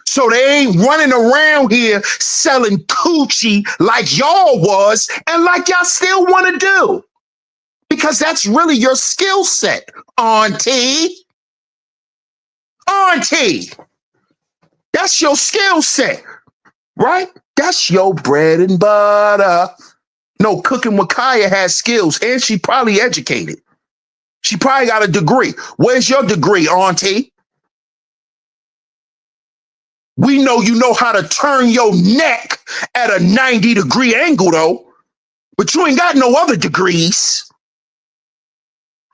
Speaker 1: So they ain't running around here selling coochie like y'all was and like y'all still want to do. Because that's really your skill set, auntie. Auntie. That's your skill set, right? That's your bread and butter. No, Cooking with Kaya has skills, and she probably educated. She probably got a degree. Where's your degree, auntie? We know you know how to turn your neck at a 90-degree angle, though, but you ain't got no other degrees,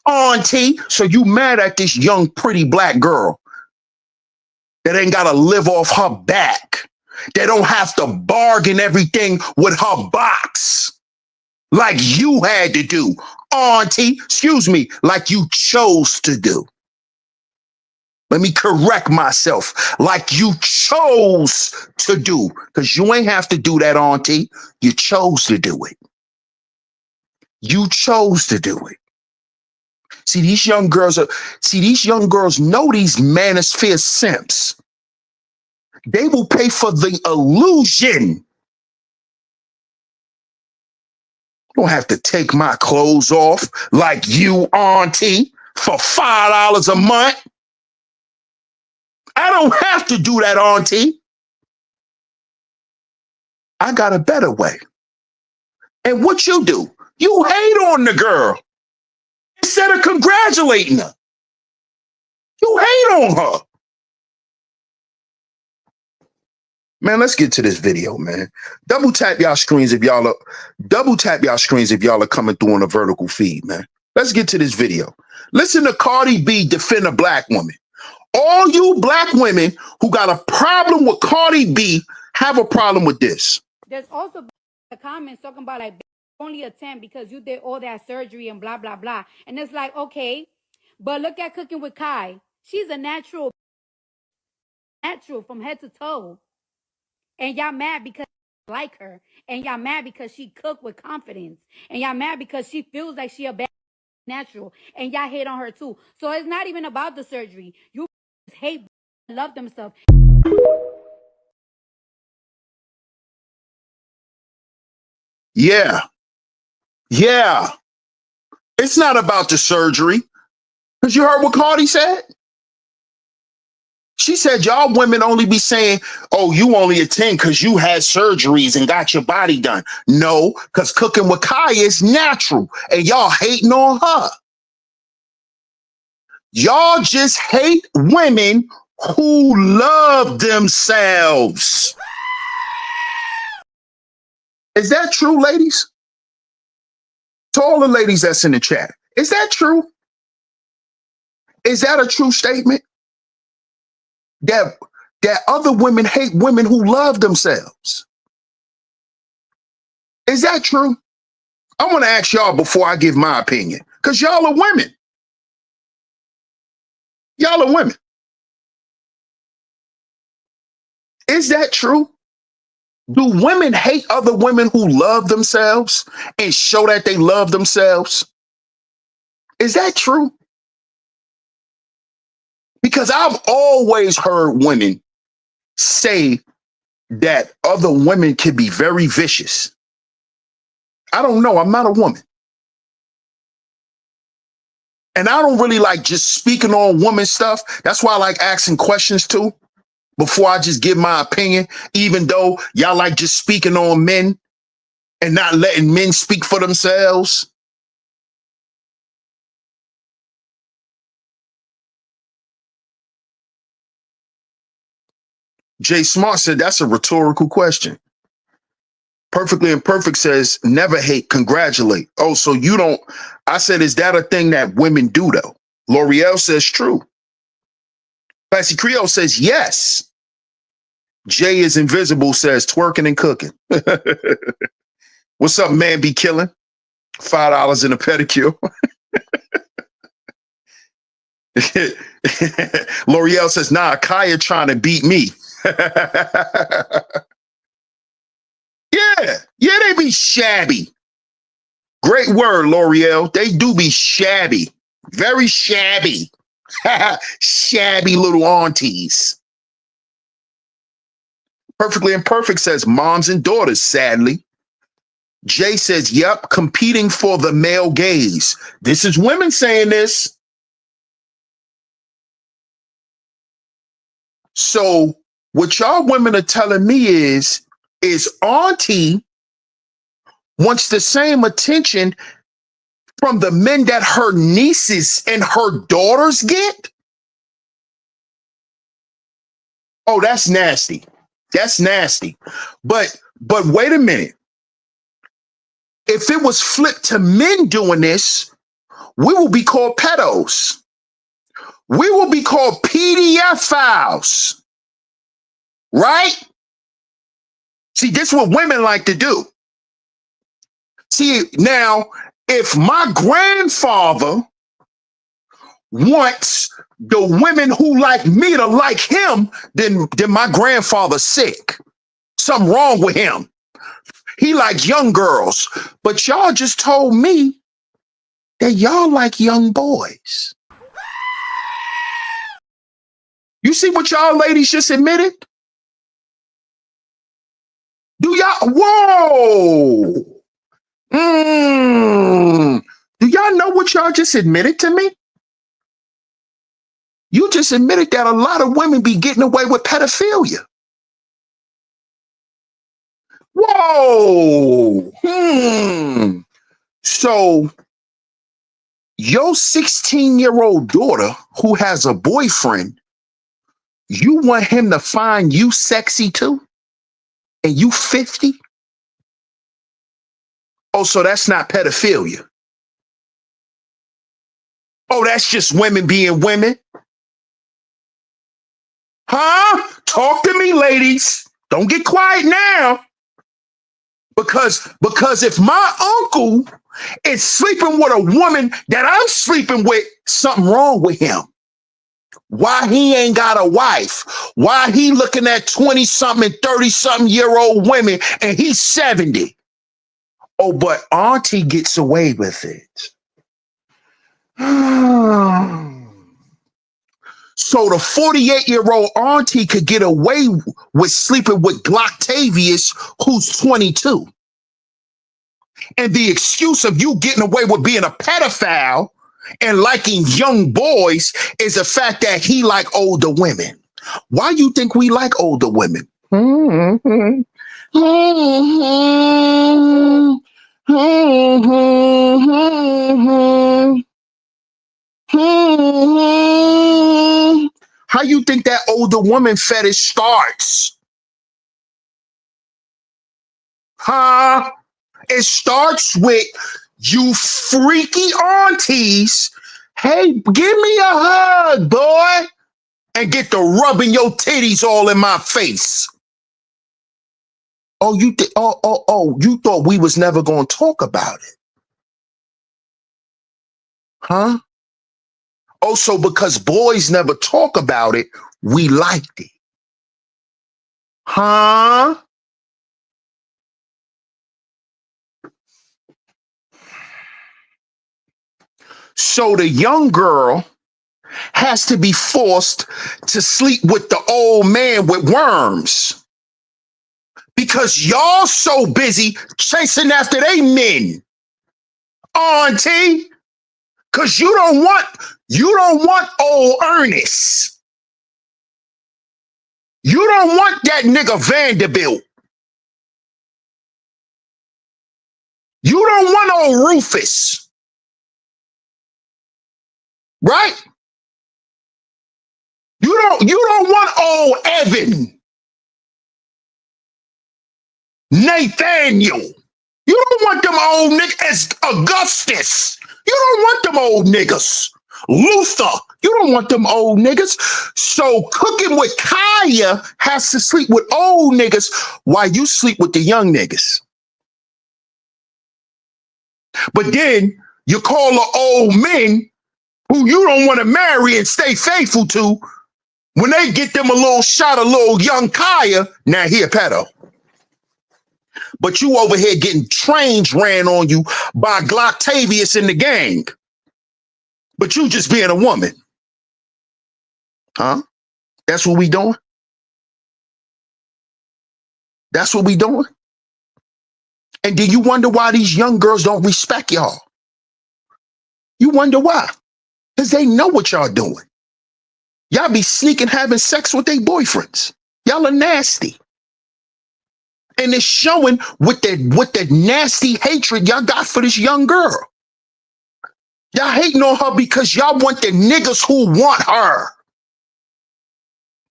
Speaker 1: auntie. So you mad at this young, pretty black girl that ain't got to live off her back. They don't have to bargain everything with her box like you had to do, auntie. Excuse me, like you chose to do. Let me correct myself. Like you chose to do, because you ain't have to do that, auntie. You chose to do it. You chose to do it. See, these young girls know these manosphere simps. They will pay for the illusion. Don't have to take my clothes off like you, auntie, for $5 a month. I don't have to do that, auntie. I got a better way. And what you do? You hate on the girl instead of congratulating her. You hate on her. Man, let's get to this video, man. Double tap y'all screens if y'all are coming through on a vertical feed, man. Let's get to this video. Listen to Cardi B defend a black woman. All you black women who got a problem with Cardi B have a problem with this.
Speaker 2: There's also the comments talking about like only a 10 because you did all that surgery and blah, blah, blah. And it's like, okay, but look at Cooking with Kai. She's a natural from head to toe. And y'all mad because like her. And y'all mad because she cooked with confidence. And y'all mad because she feels like she a bad natural. And y'all hate on her too. So it's not even about the surgery. You hate love themselves.
Speaker 1: Yeah. Yeah. It's not about the surgery. Because you heard what Cardi said? She said, y'all women only be saying, oh, you only a 10 because you had surgeries and got your body done. No, because Cooking with Kai is natural and y'all hating on her. Y'all just hate women who love themselves. Is that true, ladies? To all the ladies that's in the chat, is that true? Is that a true statement? That other women hate women who love themselves. Is that true? I want to ask y'all before I give my opinion, because y'all are women. Y'all are women. Is that true? Do women hate other women who love themselves and show that they love themselves? Is that true? Because I've always heard women say that other women can be very vicious. I don't know. I'm not a woman. And I don't really like just speaking on woman stuff. That's why I like asking questions too, before I just give my opinion, even though y'all like just speaking on men and not letting men speak for themselves. Jay Smart said that's a rhetorical question. Perfectly Imperfect says never hate, congratulate. Oh, so you don't. I said, is that a thing that women do though? L'Oreal says true. Patsy Creole says yes. Jay is invisible says twerking and cooking. What's up, man? Be killing. $5 in a pedicure. L'Oreal says, nah, Kaya trying to beat me. Yeah, they be shabby. Great word, L'Oreal. They do be shabby. Very shabby. Shabby little aunties. Perfectly Imperfect says moms and daughters, sadly. Jay says, yep, competing for the male gaze. This is women saying this. So what y'all women are telling me is auntie wants the same attention from the men that her nieces and her daughters get? Oh, that's nasty. That's nasty. But wait a minute. If it was flipped to men doing this, we will be called pedos. We will be called PDF files. Right? See, this is what women like to do. See, now, if my grandfather wants the women who like me to like him, then my grandfather's sick. Something wrong with him. He likes young girls. But y'all just told me that y'all like young boys. You see what y'all ladies just admitted? Do y'all? Whoa. Do y'all know what y'all just admitted to me? You just admitted that a lot of women be getting away with pedophilia. Whoa. So your 16-year-old daughter who has a boyfriend, you want him to find you sexy too? And you 50? Oh, so that's not pedophilia. Oh, that's just women being women? Huh? Talk to me, ladies. Don't get quiet now. Because if my uncle is sleeping with a woman that I'm sleeping with, something wrong with him. Why he ain't got a wife? Why he looking at 20-something and 30-something year old women and he's 70? Oh, but auntie gets away with it. So the 48-year-old auntie could get away with sleeping with Glocktavius, who's 22. And the excuse of you getting away with being a pedophile and liking young boys is the fact that he like older women. Why you think we like older women? How you think that older woman fetish starts? Huh? It starts with you freaky aunties. Hey, give me a hug, boy. And get to rubbing your titties all in my face. Oh, you thought we was never gonna talk about it. Huh? Oh, so because boys never talk about it, we liked it. Huh? So the young girl has to be forced to sleep with the old man with worms because y'all so busy chasing after they men, auntie. Because you don't want old Ernest. You don't want that nigga Vanderbilt. You don't want old Rufus. Right? You don't want old Evan. Nathaniel. You don't want them old niggas as Augustus. You don't want them old niggas. Luther. You don't want them old niggas. So cooking with Kaya has to sleep with old niggas while you sleep with the young niggas. But then you call the old men who you don't want to marry and stay faithful to, when they get them a little shot of little young Kaya, now he a pedo. But you over here getting trains ran on you by Glocktavius and the gang. But you just being a woman. Huh? That's what we doing? That's what we doing? And then you wonder why these young girls don't respect y'all. You wonder why. Because they know what y'all doing. Y'all be sneaking having sex with their boyfriends. Y'all are nasty. And it's showing with that nasty hatred y'all got for this young girl. Y'all hating on her because y'all want the niggas who want her.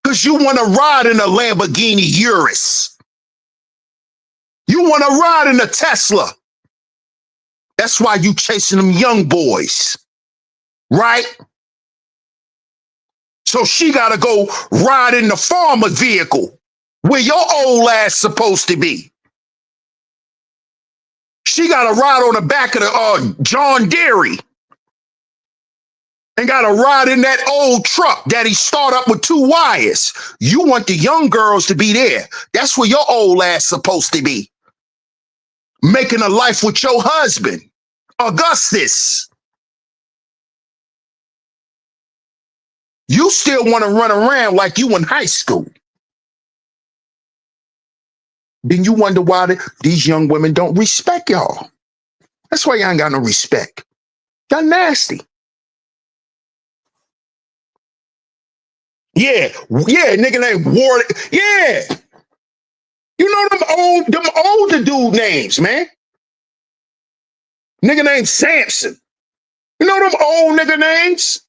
Speaker 1: Because you want to ride in a Lamborghini Urus. You want to ride in a Tesla. That's why you chasing them young boys. Right? So she got to go ride in the farmer vehicle where your old ass supposed to be. She got to ride on the back of the John Deere and got to ride in that old truck that he started up with 2 wires. You want the young girls to be there. That's where your old ass supposed to be. Making a life with your husband, Augustus. You still want to run around like you in high school. Then you wonder why these young women don't respect y'all. That's why y'all ain't got no respect. Y'all nasty. Yeah, nigga named Ward. Yeah. You know them older dude names, man. Nigga named Samson. You know them old nigga names?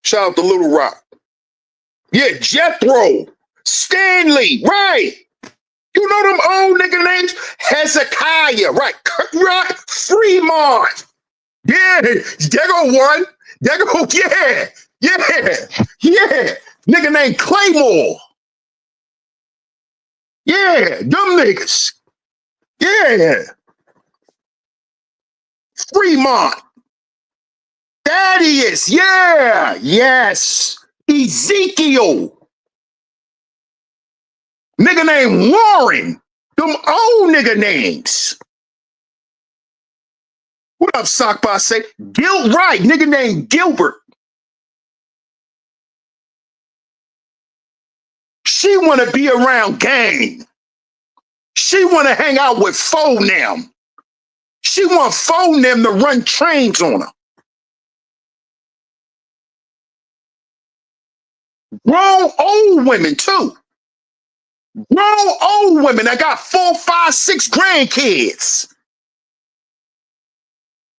Speaker 1: Shout out to Little Rock. Yeah, Jethro, Stanley, right. You know them old nigga names? Hezekiah, right. Right. Fremont. Yeah, there go one. There go, yeah. Nigga named Claymore. Yeah, them niggas. Yeah. Fremont. Thaddeus. Yeah. Yes. Ezekiel. Nigga named Warren. Them old nigga names. What up, Sockbot say? Right. Nigga named Gilbert. She want to be around gang. She want to hang out with Fonam. She want Fonam to run trains on her. Grown old women, too. Grown old women that got 4, 5, 6 grandkids.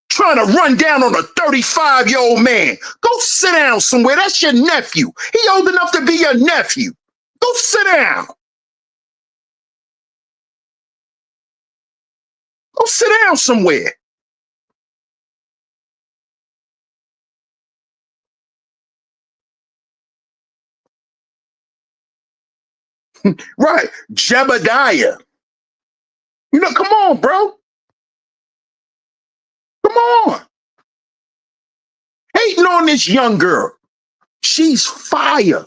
Speaker 1: Trying to run down on a 35-year-old man. Go sit down somewhere. That's your nephew. He old enough to be your nephew. Go sit down. Go sit down somewhere. Right. Jebediah. You know, come on, bro. Come on. Hating on this young girl. She's fire.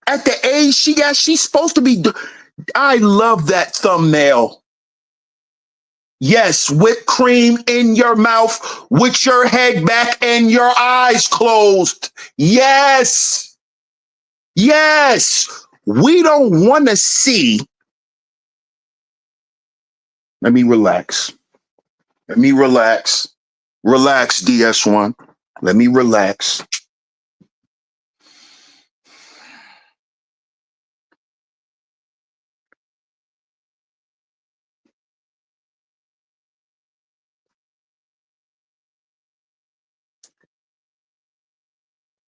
Speaker 1: At the age she got, she's supposed to be. I love that thumbnail. Yes, whipped cream in your mouth with your head back and your eyes closed. Yes. Yes. We don't want to see. Let me relax. Let me relax. Relax, DS1. Let me relax.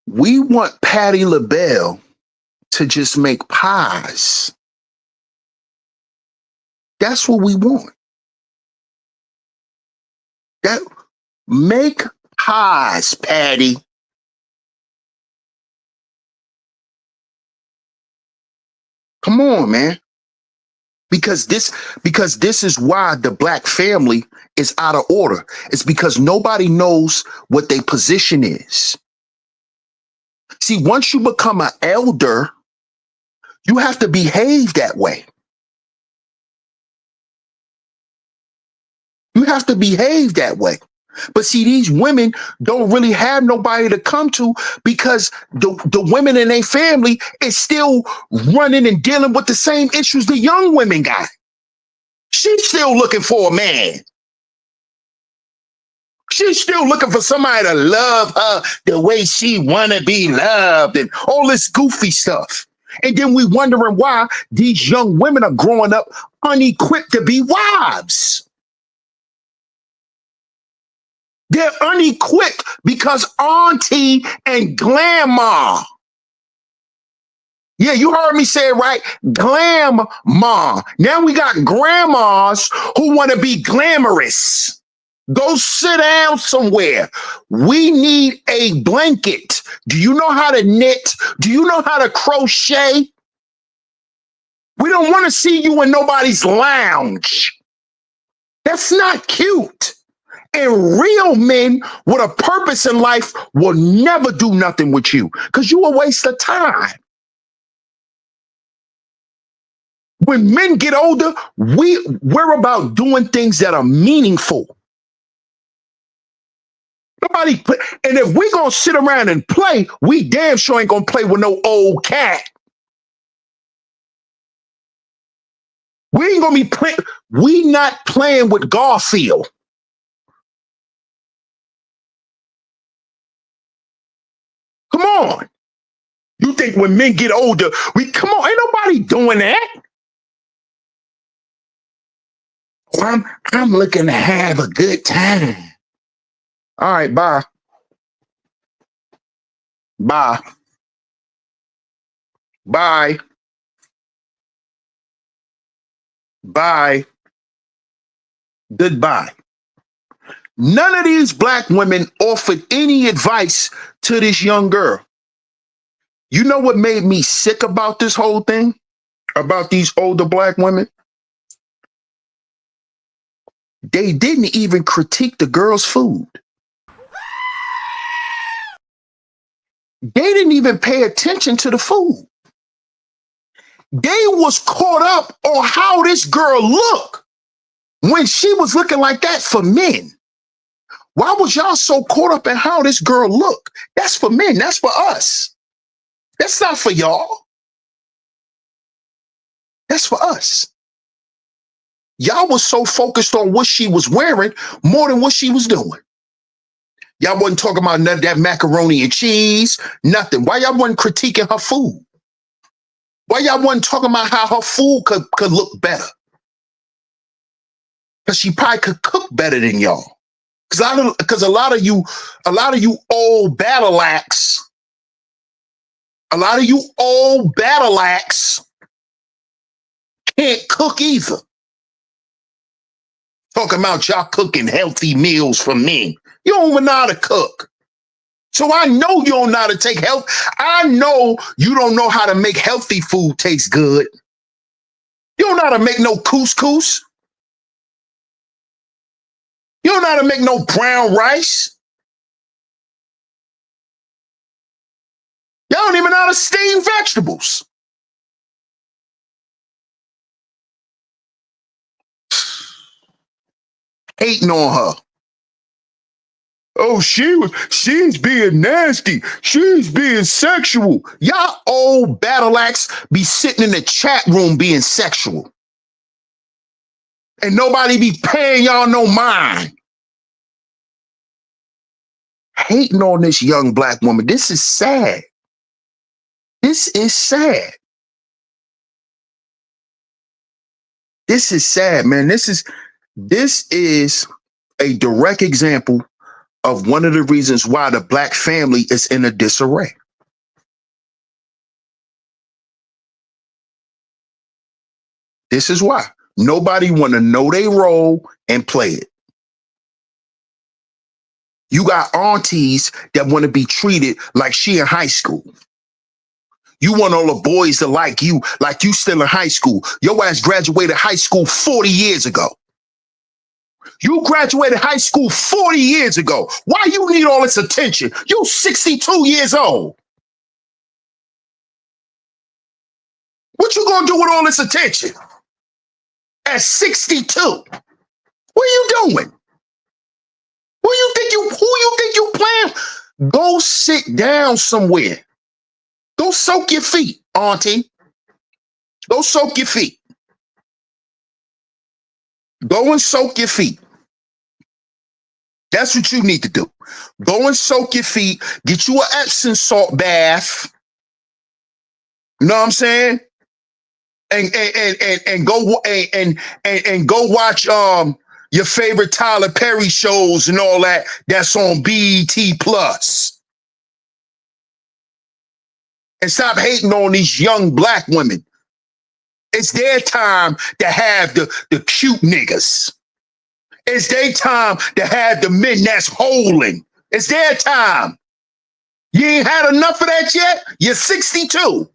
Speaker 1: We want Patti LaBelle to just make pies. That's what we want. That make pies, Patty. Come on, man. Because this is why the black family is out of order. It's because nobody knows what their position is. See, once you become an elder, you have to behave that way. You have to behave that way. But see, these women don't really have nobody to come to because the women in their family is still running and dealing with the same issues the young women got. She's still looking for a man. She's still looking for somebody to love her the way she want to be loved and all this goofy stuff. And then we wondering why these young women are growing up unequipped to be wives. They're unequipped because auntie and grandma. Yeah, you heard me say it right. Grandma. Now we got grandmas who want to be glamorous. Go sit down somewhere. We need a blanket. Do you know how to knit? Do you know how to crochet? We don't want to see you in nobody's lounge. That's not cute. And real men with a purpose in life will never do nothing with you because you a waste of time. When men get older, we're about doing things that are meaningful. Nobody play, and if we're gonna sit around and play, we damn sure ain't gonna play with no old cat. We ain't gonna be playing. We not playing with Garfield. Come on. You think when men get older, come on, ain't nobody doing that. I'm looking to have a good time. All right, bye. Bye. Bye. Bye. Goodbye. None of these black women offered any advice to this young girl. You know what made me sick about this whole thing? about these older black women? They didn't even critique the girl's food. They didn't even pay attention to the food. They was caught up on how this girl looked when she was looking like that for men. Why was y'all so caught up in how this girl looked? That's for men. That's for us. That's not for y'all. That's for us. Y'all was so focused on what she was wearing more than what she was doing. Y'all wasn't talking about none of that macaroni and cheese, nothing. Why y'all wasn't critiquing her food? Why y'all wasn't talking about how her food could look better? Because she probably could cook better than y'all. Because a lot of you old battle axe, can't cook either. Talking about y'all cooking healthy meals for men. You don't even know how to cook. So I know you don't know how to take health. I know you don't know how to make healthy food taste good. You don't know how to make no couscous. You don't know how to make no brown rice. Y'all don't even know how to steam vegetables. Hating on her. Oh, she's being nasty. She's being sexual. Y'all old battle axe be sitting in the chat room being sexual. And nobody be paying y'all no mind. Hating on this young black woman. This is sad. This is sad. This is sad, man. This is a direct example of one of the reasons why the black family is in a disarray. This is why. Nobody want to know their role and play it. You got aunties that want to be treated like she in high school. You want all the boys to like you still in high school. Your ass graduated high school 40 years ago. You graduated high school 40 years ago. Why you need all this attention? You 62 years old. What you gonna do with all this attention? At 62. What are you doing? Who you think you playing? Go sit down somewhere. Go soak your feet, auntie. Go soak your feet. Go and soak your feet. That's what you need to do. Go and soak your feet. Get you an Epsom salt bath. You know what I'm saying? And go watch your favorite Tyler Perry shows and all that. That's on BET Plus. And stop hating on these young black women. It's their time to have the cute niggas. It's their time to have the men that's holding. It's their time. You ain't had enough of that yet? You're 62.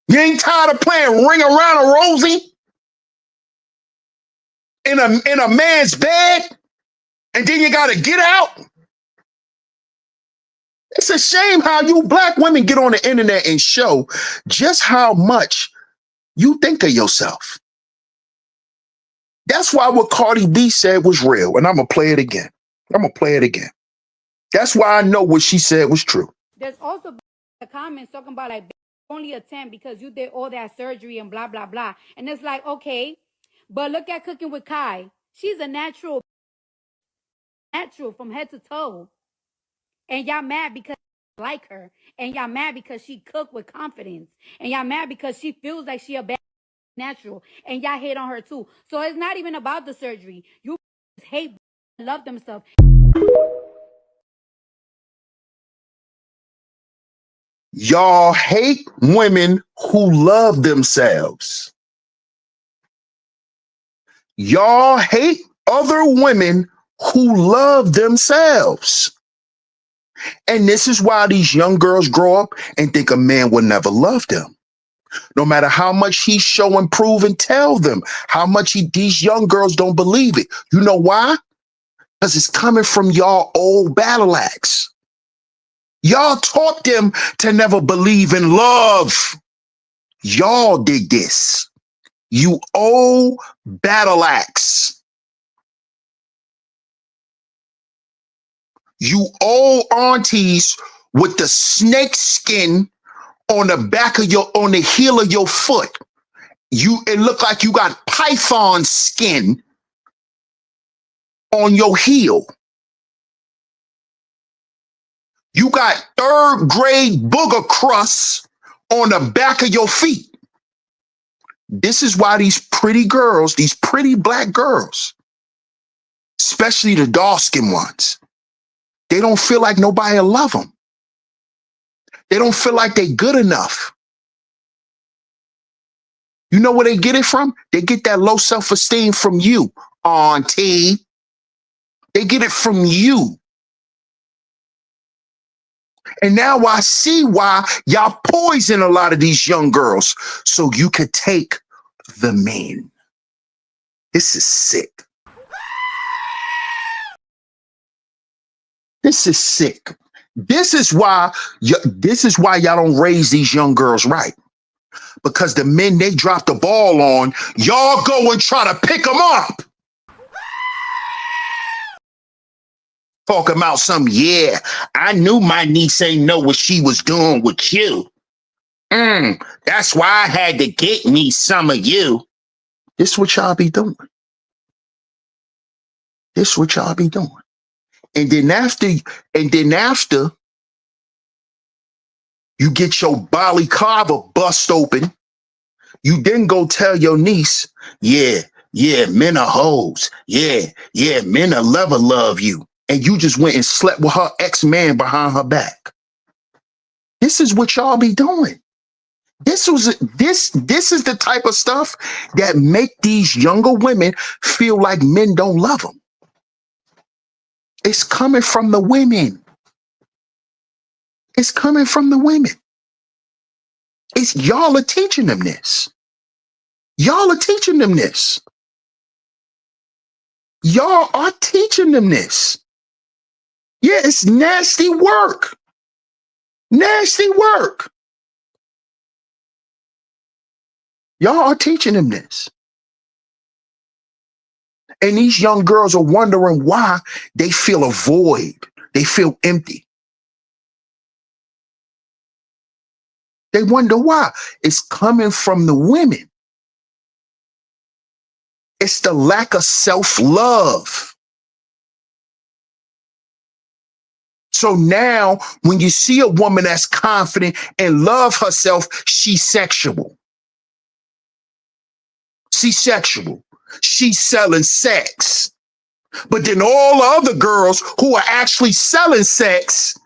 Speaker 1: You ain't tired of playing Ring Around a Rosie in a man's bed, and then you gotta get out? It's a shame how you black women get on the internet and show just how much you think of yourself. That's why what Cardi B said was real, and I'm gonna play it again. That's why I know what she said was true.
Speaker 2: There's also the comments talking about like only a 10 because you did all that surgery and blah blah blah. And it's like, okay, but look at Cooking with Kai. She's a natural from head to toe. And y'all mad because like her. And y'all mad because she cooked with confidence. And y'all mad because she feels like she a bad natural. And y'all hate on her too. So it's not even about the surgery. You hate love themselves.
Speaker 1: Y'all hate women who love themselves. Y'all hate other women who love themselves. And this is why these young girls grow up and think a man will never love them. No matter how much he show and prove and tell them how much these young girls don't believe it. You know why? Because it's coming from y'all old battle axe. Y'all taught them to never believe in love. Y'all did this. You old battle axe. You old aunties with the snake skin on the heel of your foot. It looked like you got python skin on your heel. You got third grade booger crusts on the back of your feet. This is why these pretty girls, these pretty black girls, especially the dark-skinned ones, they don't feel like nobody will love them. They don't feel like they're good enough. You know where they get it from? They get that low self-esteem from you, auntie. They get it from you. And now I see why y'all poison a lot of these young girls so you could take the men. This is sick. This is sick. This is why y'all don't raise these young girls right. Because the men they drop the ball on, y'all go and try to pick them up. Talking about yeah, I knew my niece ain't know what she was doing with you. That's why I had to get me some of you. This what y'all be doing. This what y'all be doing. And then after you get your balaclava bust open, you then go tell your niece, yeah, men are hoes. Yeah, men will never love you. And you just went and slept with her ex-man behind her back. This is what y'all be doing. This is the type of stuff that make these younger women feel like men don't love them. It's coming from the women. It's coming from the women. It's y'all are teaching them this. Y'all are teaching them this. Y'all are teaching them this. Yeah, it's nasty work. Nasty work. Y'all are teaching them this. And these young girls are wondering why they feel a void. They feel empty. They wonder why. It's coming from the women. It's the lack of self-love. So now when you see a woman that's confident and love herself, she's sexual. She's sexual. She's selling sex. But then all the other girls who are actually selling sex,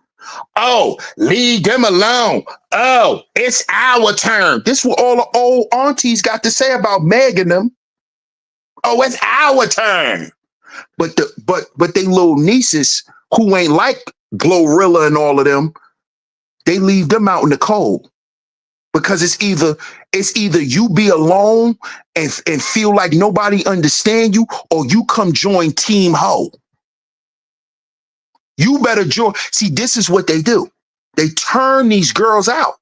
Speaker 1: oh, leave them alone. Oh, it's our turn. This is what all the old aunties got to say about Meg and them. Oh, it's our turn. But they little nieces who ain't like Glorilla and all of them, they leave them out in the cold. Because it's either you be alone and feel like nobody understand you, or you come join Team Ho. You better join. See, this is what they do. They turn these girls out.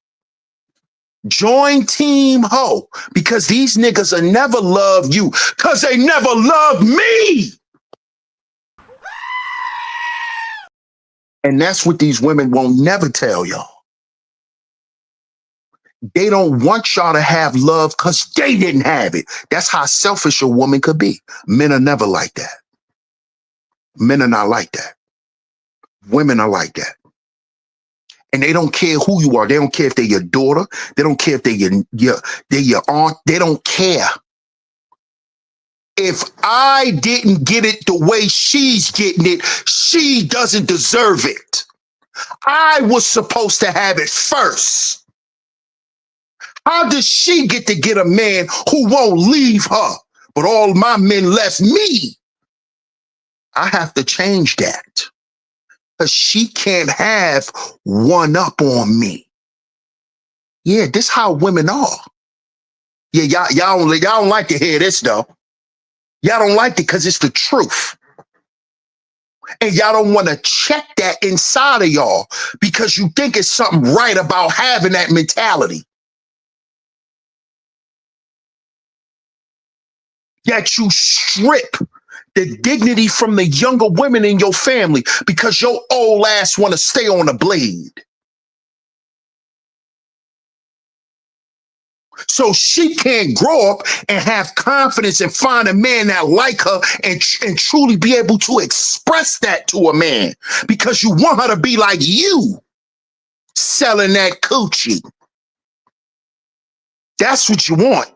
Speaker 1: Join Team Ho, because these niggas will never love you because they never loved me. And that's what these women won't never tell y'all. They don't want y'all to have love because they didn't have it. That's how selfish a woman could be. Men are never like that. Men are not like that. Women are like that. And they don't care who you are. They don't care if they're your daughter. They don't care if they're your aunt. They don't care. If I didn't get it the way she's getting it, she doesn't deserve it. I was supposed to have it first. How does she get to get a man who won't leave her, but all my men left me? I have to change that. Because she can't have one up on me. Yeah, this how women are. Yeah, y'all don't like to hear this though. Y'all don't like it because it's the truth. And y'all don't want to check that inside of y'all because you think it's something right about having that mentality. That you strip the dignity from the younger women in your family because your old ass want to stay on the blade. So she can't grow up and have confidence and find a man that like her and truly be able to express that to a man because you want her to be like you selling that coochie. That's what you want.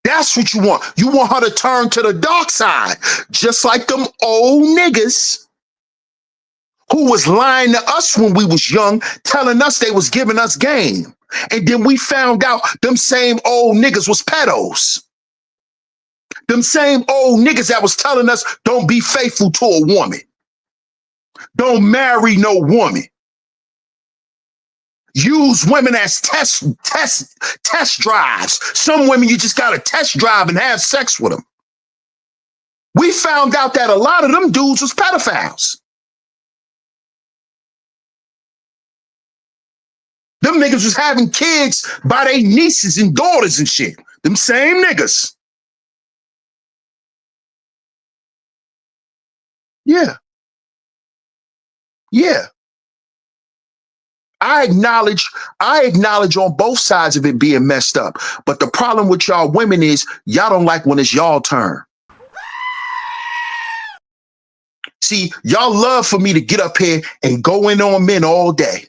Speaker 1: That's what you want. You want her to turn to the dark side, just like them old niggas who was lying to us when we was young, telling us they was giving us game. And then we found out them same old niggas was pedos. Them same old niggas that was telling us don't be faithful to a woman. Don't marry no woman. Use women as test drives. Some women you just got to test drive and have sex with them. We found out that a lot of them dudes was pedophiles. Them niggas was having kids by their nieces and daughters and shit. Them same niggas. Yeah. Yeah. I acknowledge on both sides of it being messed up. But the problem with y'all women is y'all don't like when it's y'all turn. See, y'all love for me to get up here and go in on men all day.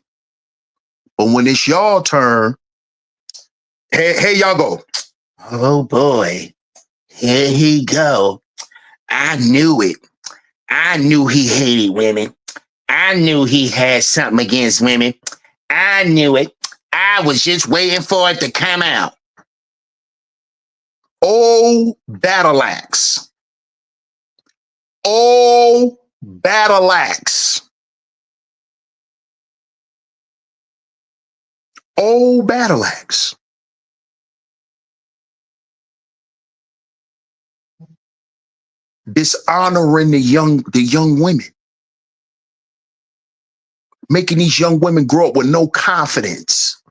Speaker 1: But when it's y'all turn, hey, y'all go. Oh boy, here he go. I knew it. I knew he hated women. I knew he had something against women. I knew it. I was just waiting for it to come out. Oh, battle axe. Oh, battle axe. Oh, battle axe. Dishonoring the young women. Making these young women grow up with no confidence.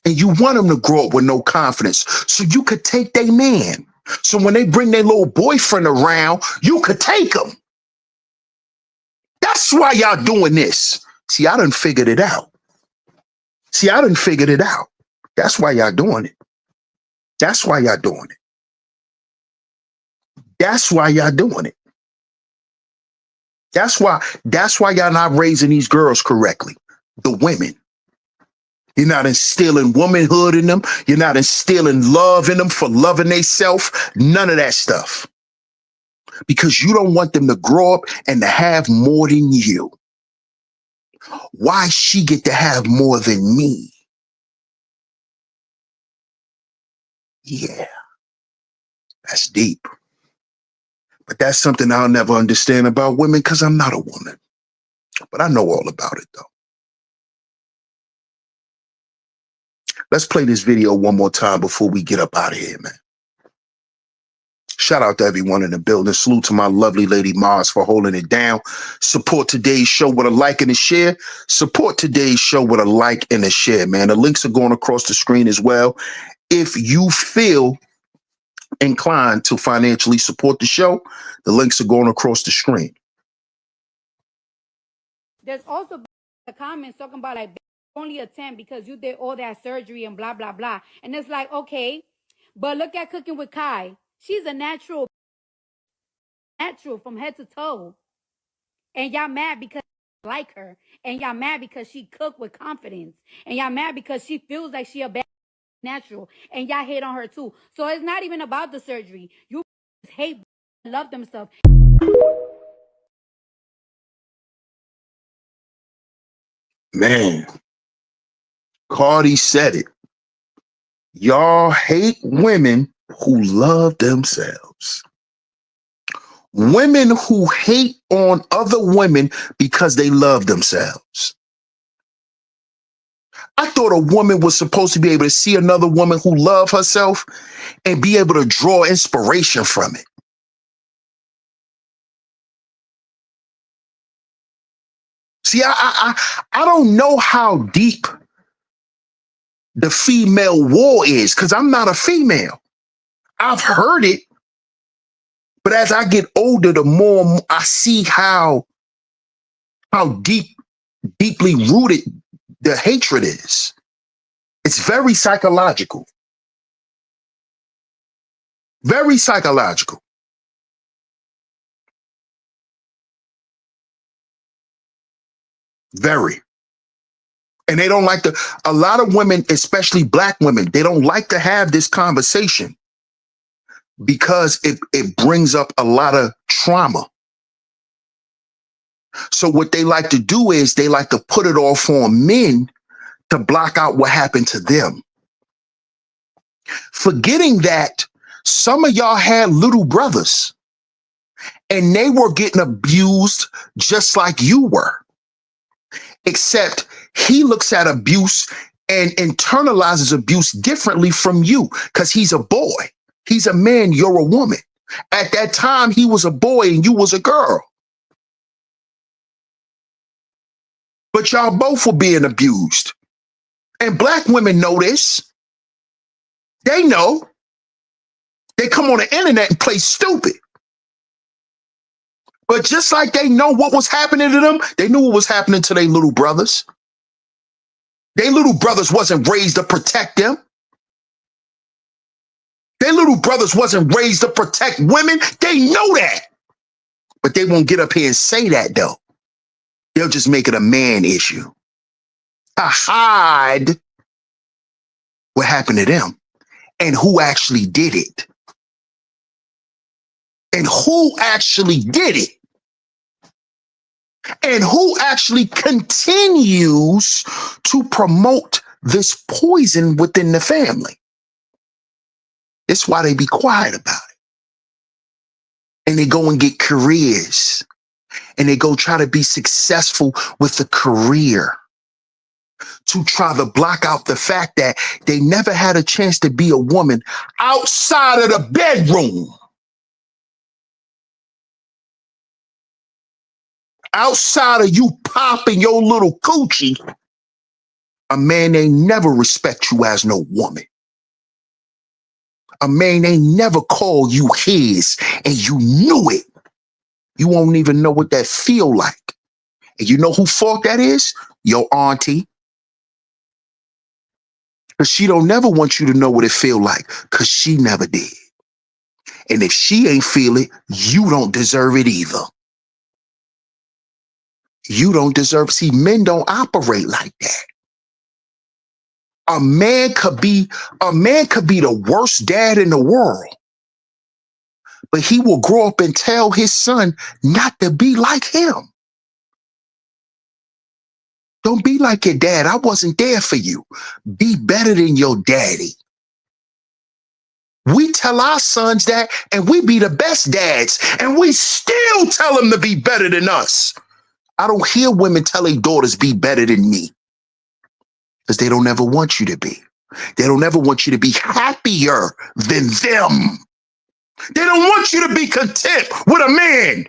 Speaker 1: And you want them to grow up with no confidence so you could take their man. So when they bring their little boyfriend around, you could take them. That's why y'all doing this. See, I done figured it out. That's why y'all doing it. That's why y'all doing it. That's why y'all doing it. That's why y'all not raising these girls correctly. The women. You're not instilling womanhood in them. You're not instilling love in them for loving themselves. None of that stuff. Because you don't want them to grow up and to have more than you. Why she get to have more than me? Yeah, that's deep. But that's something I'll never understand about women because I'm not a woman. But I know all about it, though. Let's play this video one more time before we get up out of here, man. Shout out to everyone in the building. Salute to my lovely lady Mars for holding it down. Support today's show with a like and a share. Support today's show with a like and a share, man. The links are going across the screen as well. If you feel inclined to financially support the show, the links are going across the screen.
Speaker 2: There's also the comments talking about like only a 10 because you did all that surgery and blah blah blah. And it's like, okay, but look at Cooking with Kai. She's a natural from head to toe. And y'all mad because you like her. And y'all mad because she cooked with confidence. And y'all mad because she feels like she a bad natural. And y'all hate on her too. So it's not even about the surgery. You hate love themselves.
Speaker 1: Man, Cardi said it. Y'all hate women who love themselves. Women who hate on other women because they love themselves. I thought a woman was supposed to be able to see another woman who loves herself and be able to draw inspiration from it. See, I don't know how deep the female war is because I'm not a female. I've heard it, but as I get older, the more I see how deeply rooted the hatred is. It's very psychological. Very psychological. Very. And they don't like to, a lot of women, especially black women, they don't like to have this conversation because it brings up a lot of trauma. So what they like to do is they like to put it off on men to block out what happened to them. Forgetting that some of y'all had little brothers and they were getting abused just like you were. Except he looks at abuse and internalizes abuse differently from you because he's a boy. He's a man, you're a woman. At that time, he was a boy and you was a girl. But y'all both were being abused. And black women know this. They know. They come on the internet and play stupid. But just like they know what was happening to them, they knew what was happening to their little brothers. Their little brothers wasn't raised to protect them. Their little brothers wasn't raised to protect women. They know that. But they won't get up here and say that, though. They'll just make it a man issue to hide what happened to them and who actually did it. And who actually did it. And who actually continues to promote this poison within the family. That's why they be quiet about it. And they go and get careers. And they go try to be successful with a career to try to block out the fact that they never had a chance to be a woman outside of the bedroom. Outside of you popping your little coochie, a man ain't never respect you as no woman. A man ain't never called you his and you knew it. You won't even know what that feel like. And you know who fault that is? Your auntie. Because she don't never want you to know what it feel like because she never did. And if she ain't feel it, you don't deserve it either. You don't deserve. See, men don't operate like that. A man could be the worst dad in the world, but he will grow up and tell his son not to be like him. Don't be like your dad. I wasn't there for you. Be better than your daddy. We tell our sons that, and we be the best dads, and we still tell them to be better than us. I don't hear women tell their daughters be better than me because they don't ever want you to be. They don't ever want you to be happier than them. They don't want you to be content with a man.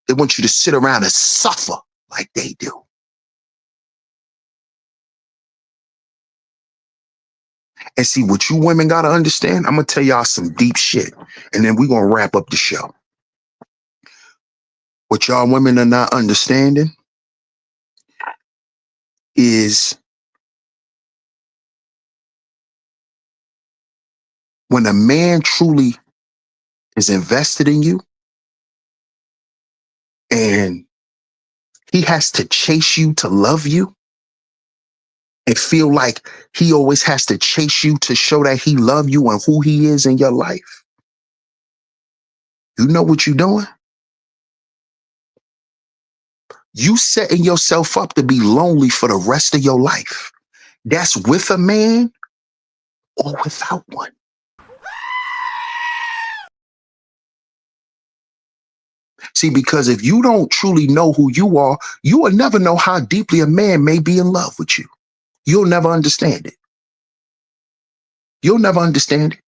Speaker 1: They want you to sit around and suffer like they do. And see, what you women got to understand, I'm going to tell y'all some deep shit, and then we're going to wrap up the show. What y'all women are not understanding is when a man truly is invested in you and he has to chase you to love you and feel like he always has to chase you to show that he loves you and who he is in your life. You know what you're doing? You setting yourself up to be lonely for the rest of your life. That's with a man or without one. See, because if you don't truly know who you are, you will never know how deeply a man may be in love with you. You'll never understand it. You'll never understand it.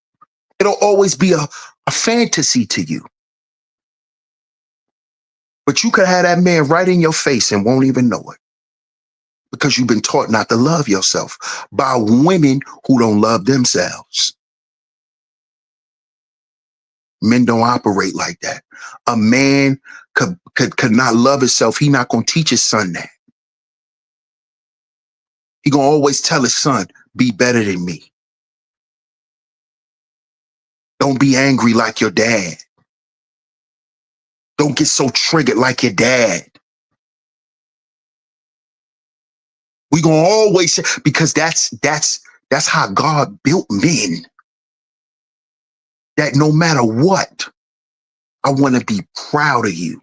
Speaker 1: It'll always be a fantasy to you. But you could have that man right in your face and won't even know it because you've been taught not to love yourself by women who don't love themselves. Men don't operate like that. A man could not love himself. He not going to teach his son that. He going to always tell his son, be better than me. Don't be angry like your dad. Don't get so triggered like your dad. We gonna always say, because that's how God built men. That no matter what, I want to be proud of you.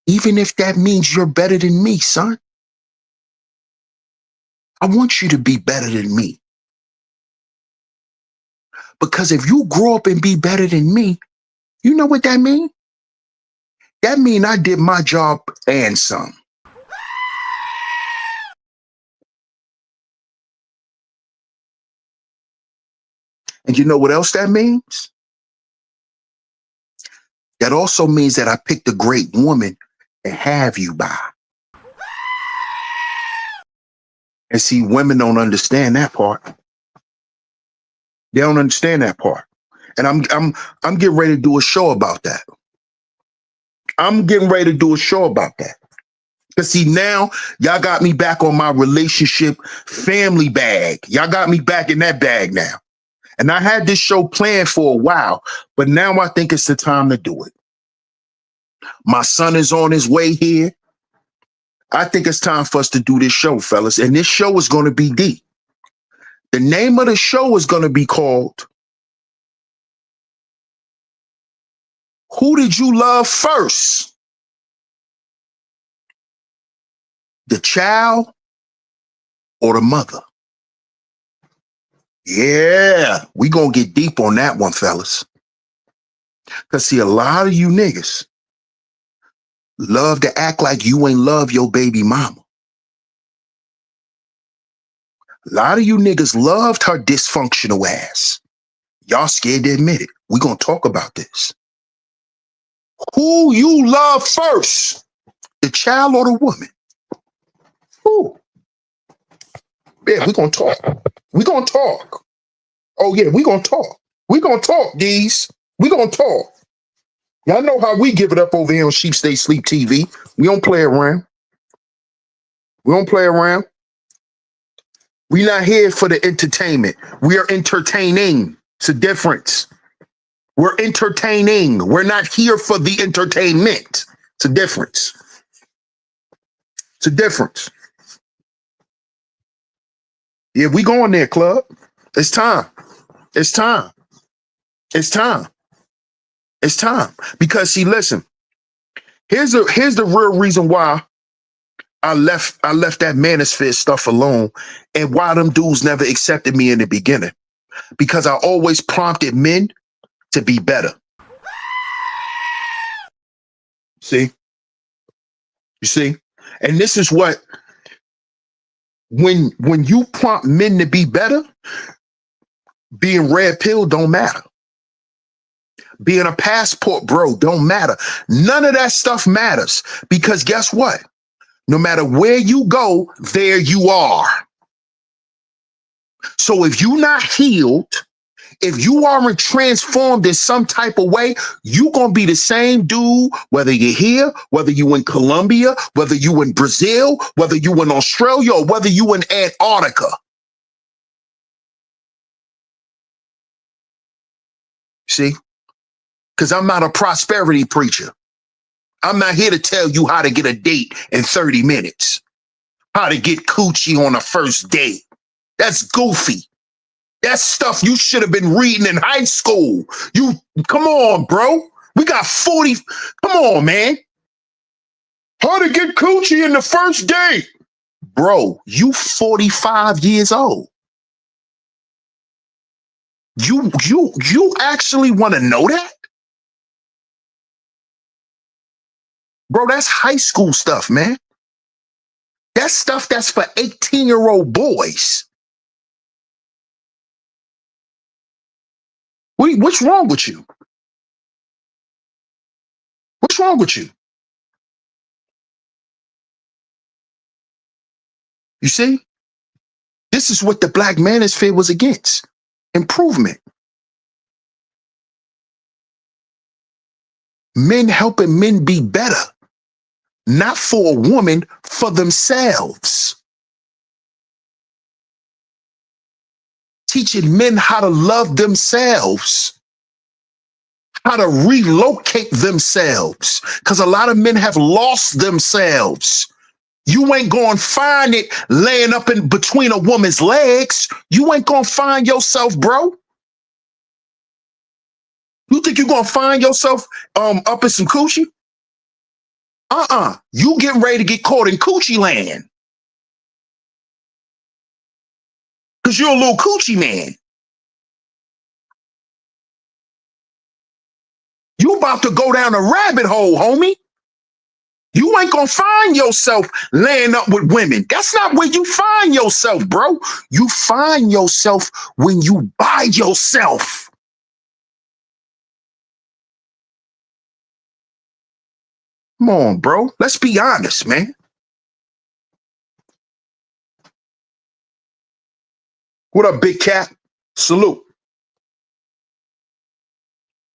Speaker 1: Even if that means you're better than me, son. I want you to be better than me. Because if you grow up and be better than me, you know what that means? That means I did my job and some. And you know what else that means? That also means that I picked a great woman to have you by. And see, women don't understand that part. They don't understand that part. And I'm getting ready to do a show about that. I'm getting ready to do a show about that. Because see, now y'all got me back on my relationship family bag. Y'all got me back in that bag now. And I had this show planned for a while, but now I think it's the time to do it. My son is on his way here. I think it's time for us to do this show, fellas. And this show is going to be deep. The name of the show is going to be called Who Did You Love First? The child or the mother? Yeah, we going to get deep on that one, fellas. Because see, a lot of you niggas love to act like you ain't love your baby mama. A lot of you niggas loved her dysfunctional ass. Y'all scared to admit it. We going to talk about this. Who you love first? The child or the woman? Who? Yeah, we going to talk. We going to talk. Oh, yeah, we going to talk. We going to talk, D's. We going to talk. Y'all know how we give it up over here on Sheep Stay Sleep TV. We don't play around. We don't play around. We're not here for the entertainment. We are entertaining. It's a difference. We're entertaining. We're not here for the entertainment. It's a difference. It's a difference. Yeah, we going there, club. It's time. It's time. It's time. It's time. Because see, listen, here's the real reason why I left that manosphere stuff alone and why them dudes never accepted me in the beginning. Because I always prompted men to be better. See? You see? And this is what, when you prompt men to be better, being red pill don't matter. Being a passport bro don't matter. None of that stuff matters. Because guess what? No matter where you go, there you are. So if you're not healed, if you aren't transformed in some type of way, you're going to be the same dude, whether you're here, whether you in Colombia, whether you in Brazil, whether you in Australia, or whether you in Antarctica. See? Because I'm not a prosperity preacher. I'm not here to tell you how to get a date in 30 minutes. How to get coochie on a first date. That's goofy. That's stuff you should have been reading in high school. You, come on, bro. We got 40. Come on, man. How to get coochie in the first date. Bro, you 45 years old. You actually want to know that? Bro, that's high school stuff, man. That's stuff that's for 18-year-old boys. What's wrong with you? What's wrong with you? You see? This is what the Black Manosphere was against. Improvement. Men helping men be better. Not for a woman, for themselves. Teaching men how to love themselves. How to relocate themselves. Because a lot of men have lost themselves. You ain't gonna find it laying up in between a woman's legs. You ain't gonna find yourself, bro. You think you're gonna find yourself up in some coochie? You getting ready to get caught in coochie land. Because you're a little coochie man. You about to go down a rabbit hole, homie. You ain't gonna find yourself laying up with women. That's not where you find yourself, bro. You find yourself when you by yourself. Come on, bro. Let's be honest, man. What up, Big Cat? Salute.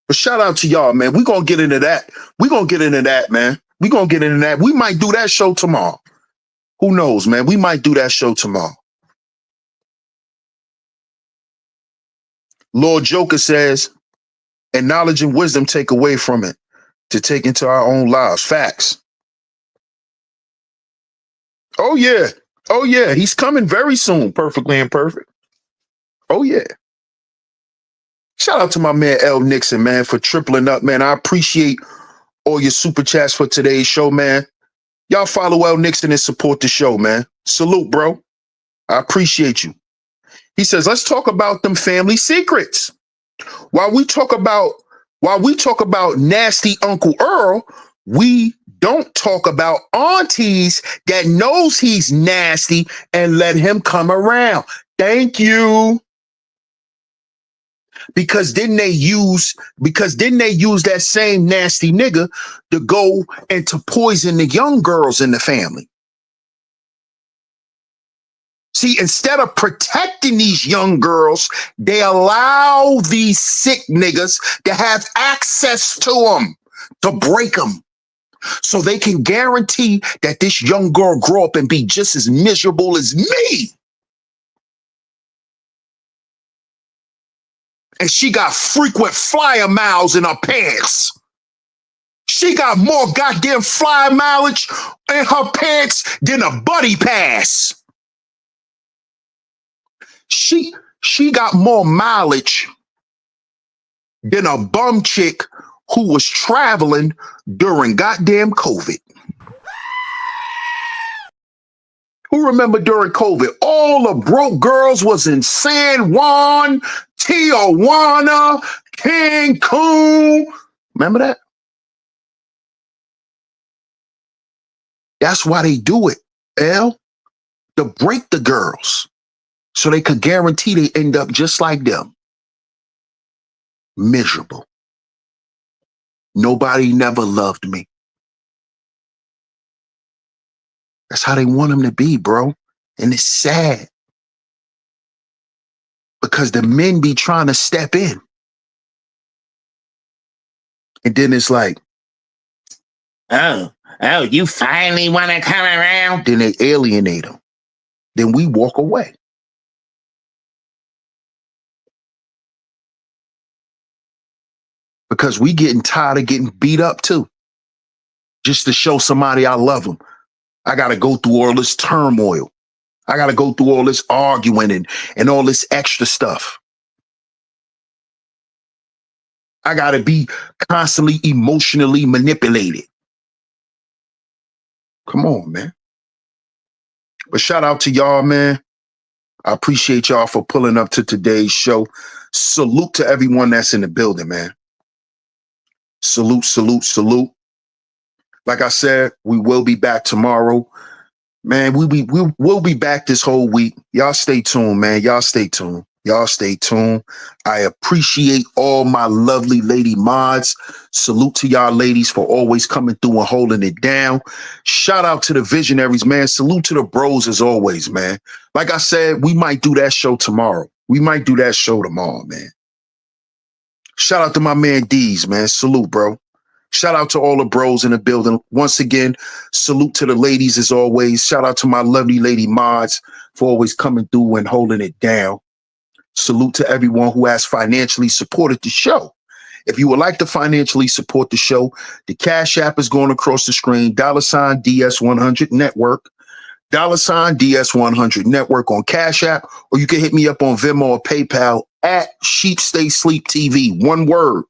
Speaker 1: But shout out to y'all, man. We're gonna get into that. We're gonna get into that, man. We're gonna get into that. We might do that show tomorrow. Who knows, man? We might do that show tomorrow. Lord Joker says, and knowledge and wisdom take away from it to take into our own lives. Facts. Oh, yeah. Oh, yeah. He's coming very soon. Perfectly Imperfect. Oh, yeah. Shout out to my man, L. Nixon, man, for tripling up, man. I appreciate all your super chats for today's show, man. Y'all follow L. Nixon and support the show, man. Salute, bro. I appreciate you. He says, let's talk about them family secrets. While we talk about nasty Uncle Earl, we don't talk about aunties that knows he's nasty and let him come around. Thank you. Because then they use that same nasty nigga to go and to poison the young girls in the family. See, instead of protecting these young girls, they allow these sick niggas to have access to them, to break them. So they can guarantee that this young girl grow up and be just as miserable as me. And she got frequent flyer miles in her pants. She got more goddamn flyer mileage in her pants than a buddy pass. She got more mileage than a bum chick who was traveling during goddamn COVID. Who remember during COVID, all the broke girls was in San Juan, Tijuana, Cancun. Remember that? That's why they do it, L, to break the girls so they could guarantee they end up just like them. Miserable. Nobody never loved me. That's how they want them to be, bro. And it's sad. Because the men be trying to step in. And then it's like, oh, you finally want to come around? Then they alienate them. Then we walk away. Because we getting tired of getting beat up too. Just to show somebody I love them. I got to go through all this turmoil. I got to go through all this arguing and all this extra stuff. I got to be constantly emotionally manipulated. Come on, man. But shout out to y'all, man. I appreciate y'all for pulling up to today's show. Salute to everyone that's in the building, man. Salute, salute, salute. Like I said, we will be back tomorrow. Man, we'll be back this whole week. Y'all stay tuned, man. Y'all stay tuned. Y'all stay tuned. I appreciate all my lovely lady mods. Salute to y'all ladies for always coming through and holding it down. Shout out to the visionaries, man. Salute to the bros as always, man. Like I said, we might do that show tomorrow. We might do that show tomorrow, man. Shout out to my man D's, man. Salute, bro. Shout out to all the bros in the building. Once again, salute to the ladies as always. Shout out to my lovely lady mods for always coming through and holding it down. Salute to everyone who has financially supported the show. If you would like to financially support the show, the Cash App is going across the screen, $ DS100 Network, $ DS100 Network on Cash App, or you can hit me up on Venmo or PayPal at SHEEPSTAYSLEEPTV. One word,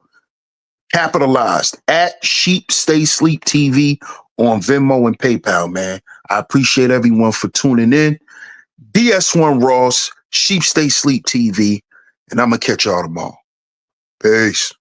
Speaker 1: capitalized, at SHEEPSTAYSLEEPTV on Venmo and PayPal, man. I appreciate everyone for tuning in. DS1 Ross, Sheep Stay Sleep TV, and I'm going to catch y'all tomorrow. Peace.